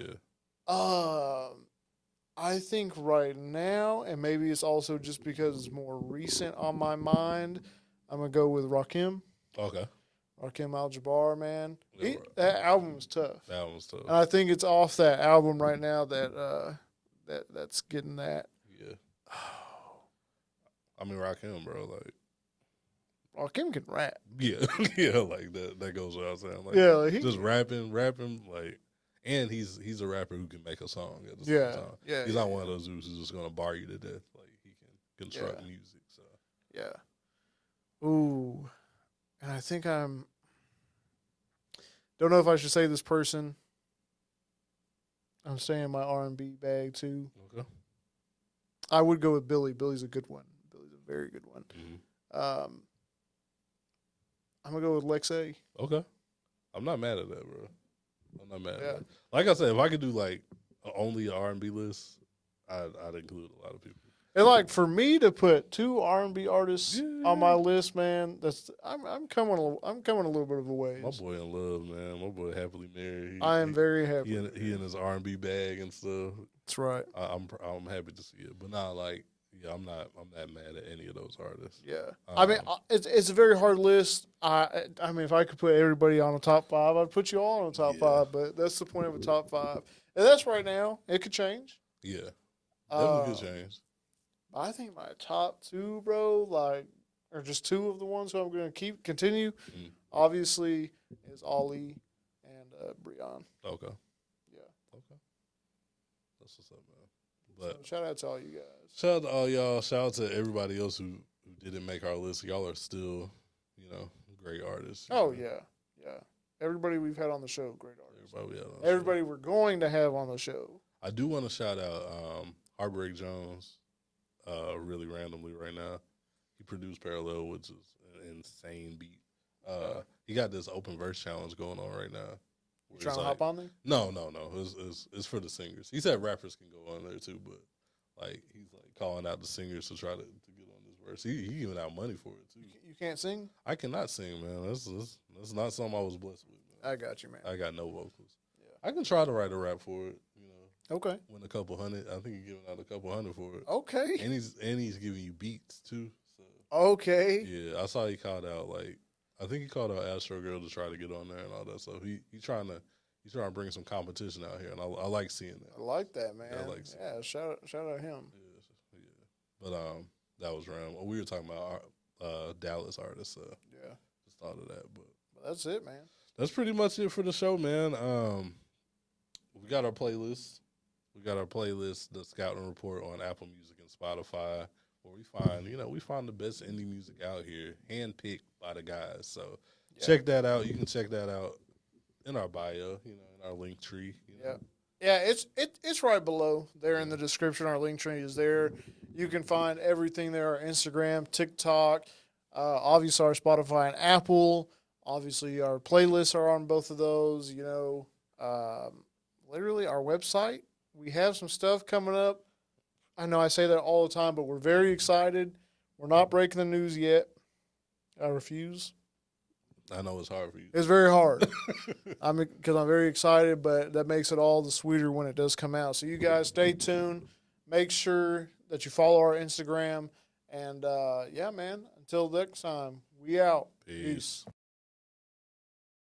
I think right now, and maybe it's also just because it's more recent on my mind, I'm gonna go with Rakim. Okay. Rakim Al-Jabbar, man. Yeah, that album was tough. And I think it's off that album right now that's getting that. Yeah. I mean, Rakim, bro, like. Rakim can rap. Yeah, like that goes without saying. Like, like just rapping, like, and he's a rapper who can make a song at the same time. Yeah, he's not one of those dudes who's just gonna bar you to death. Like, he can construct music. So ooh, and I think don't know if I should say this person. I'm staying in my R&B bag too. Okay. I would go with Billy. Billy's a good one. Billy's a very good one. Mm-hmm. I'm gonna go with Lex A. Okay. I'm not mad at that, bro. I'm not mad at that. Like I said, if I could do like only an R&B list, I'd include a lot of people. And like for me to put 2 R&B artists on my list, man, I'm coming a little bit of a ways. My boy in love, man. My boy happily married. I am very happy. He in his R&B bag and stuff. That's right. I'm happy to see it, but not like. Yeah, I'm not mad at any of those artists. Yeah, I mean, it's a very hard list. I mean, if I could put everybody on the top 5, I'd put you all on the top 5. But that's the point of a top 5, and that's right now. It could change. Yeah, definitely could change. I think my top 2, bro, are just 2 of the ones who I'm going to continue. Mm. Obviously, is Ali and Breon. Okay. Yeah. Okay. That's what's up, man. But so shout out to all you guys. Shout out to all y'all. Shout out to everybody else who didn't make our list. Y'all are still, great artists. Oh, yeah. Yeah. Everybody we've had on the show, great artists. Everybody we're going to have on the show. I do want to shout out Heartbreak Jones really randomly right now. He produced Parallel, which is an insane beat. He got this open verse challenge going on right now. You trying to hop on there? No. It's for the singers. He said rappers can go on there too, but like he's like calling out the singers to try to get on this verse. He giving out money for it too. You can't sing? I cannot sing, man. That's not something I was blessed with. Man. I got you, man. I got no vocals. Yeah. I can try to write a rap for it. You know. Okay. Win a couple hundred. I think he's giving out a couple hundred for it. Okay. And he's giving you beats too. So. Okay. Yeah, I saw he called out I think he called out Astro Girl to try to get on there and all that stuff. He's trying to bring some competition out here, and I like seeing that. I like that, man. Yeah, I like seeing shout out him. Yeah. But that was random. We were talking about Dallas artists. Yeah. Just thought of that, but That's it, man. that's pretty much it for the show, man. We got our playlist. The Scouting Report on Apple Music and Spotify, where we find the best indie music out here, handpicked by the guys. So check that out. You can check that out in our bio, in our link tree. Yeah, it's right below there in the description. Our link tree is there. You can find everything there: our Instagram, TikTok, obviously our Spotify and Apple. Obviously, our playlists are on both of those. Literally our website. We have some stuff coming up. I know I say that all the time, but we're very excited. We're not breaking the news yet. I refuse. I know it's hard for you. It's very hard. Because I'm very excited, but that makes it all the sweeter when it does come out. So you guys stay tuned. Make sure that you follow our Instagram. And, man, until next time, we out. Peace.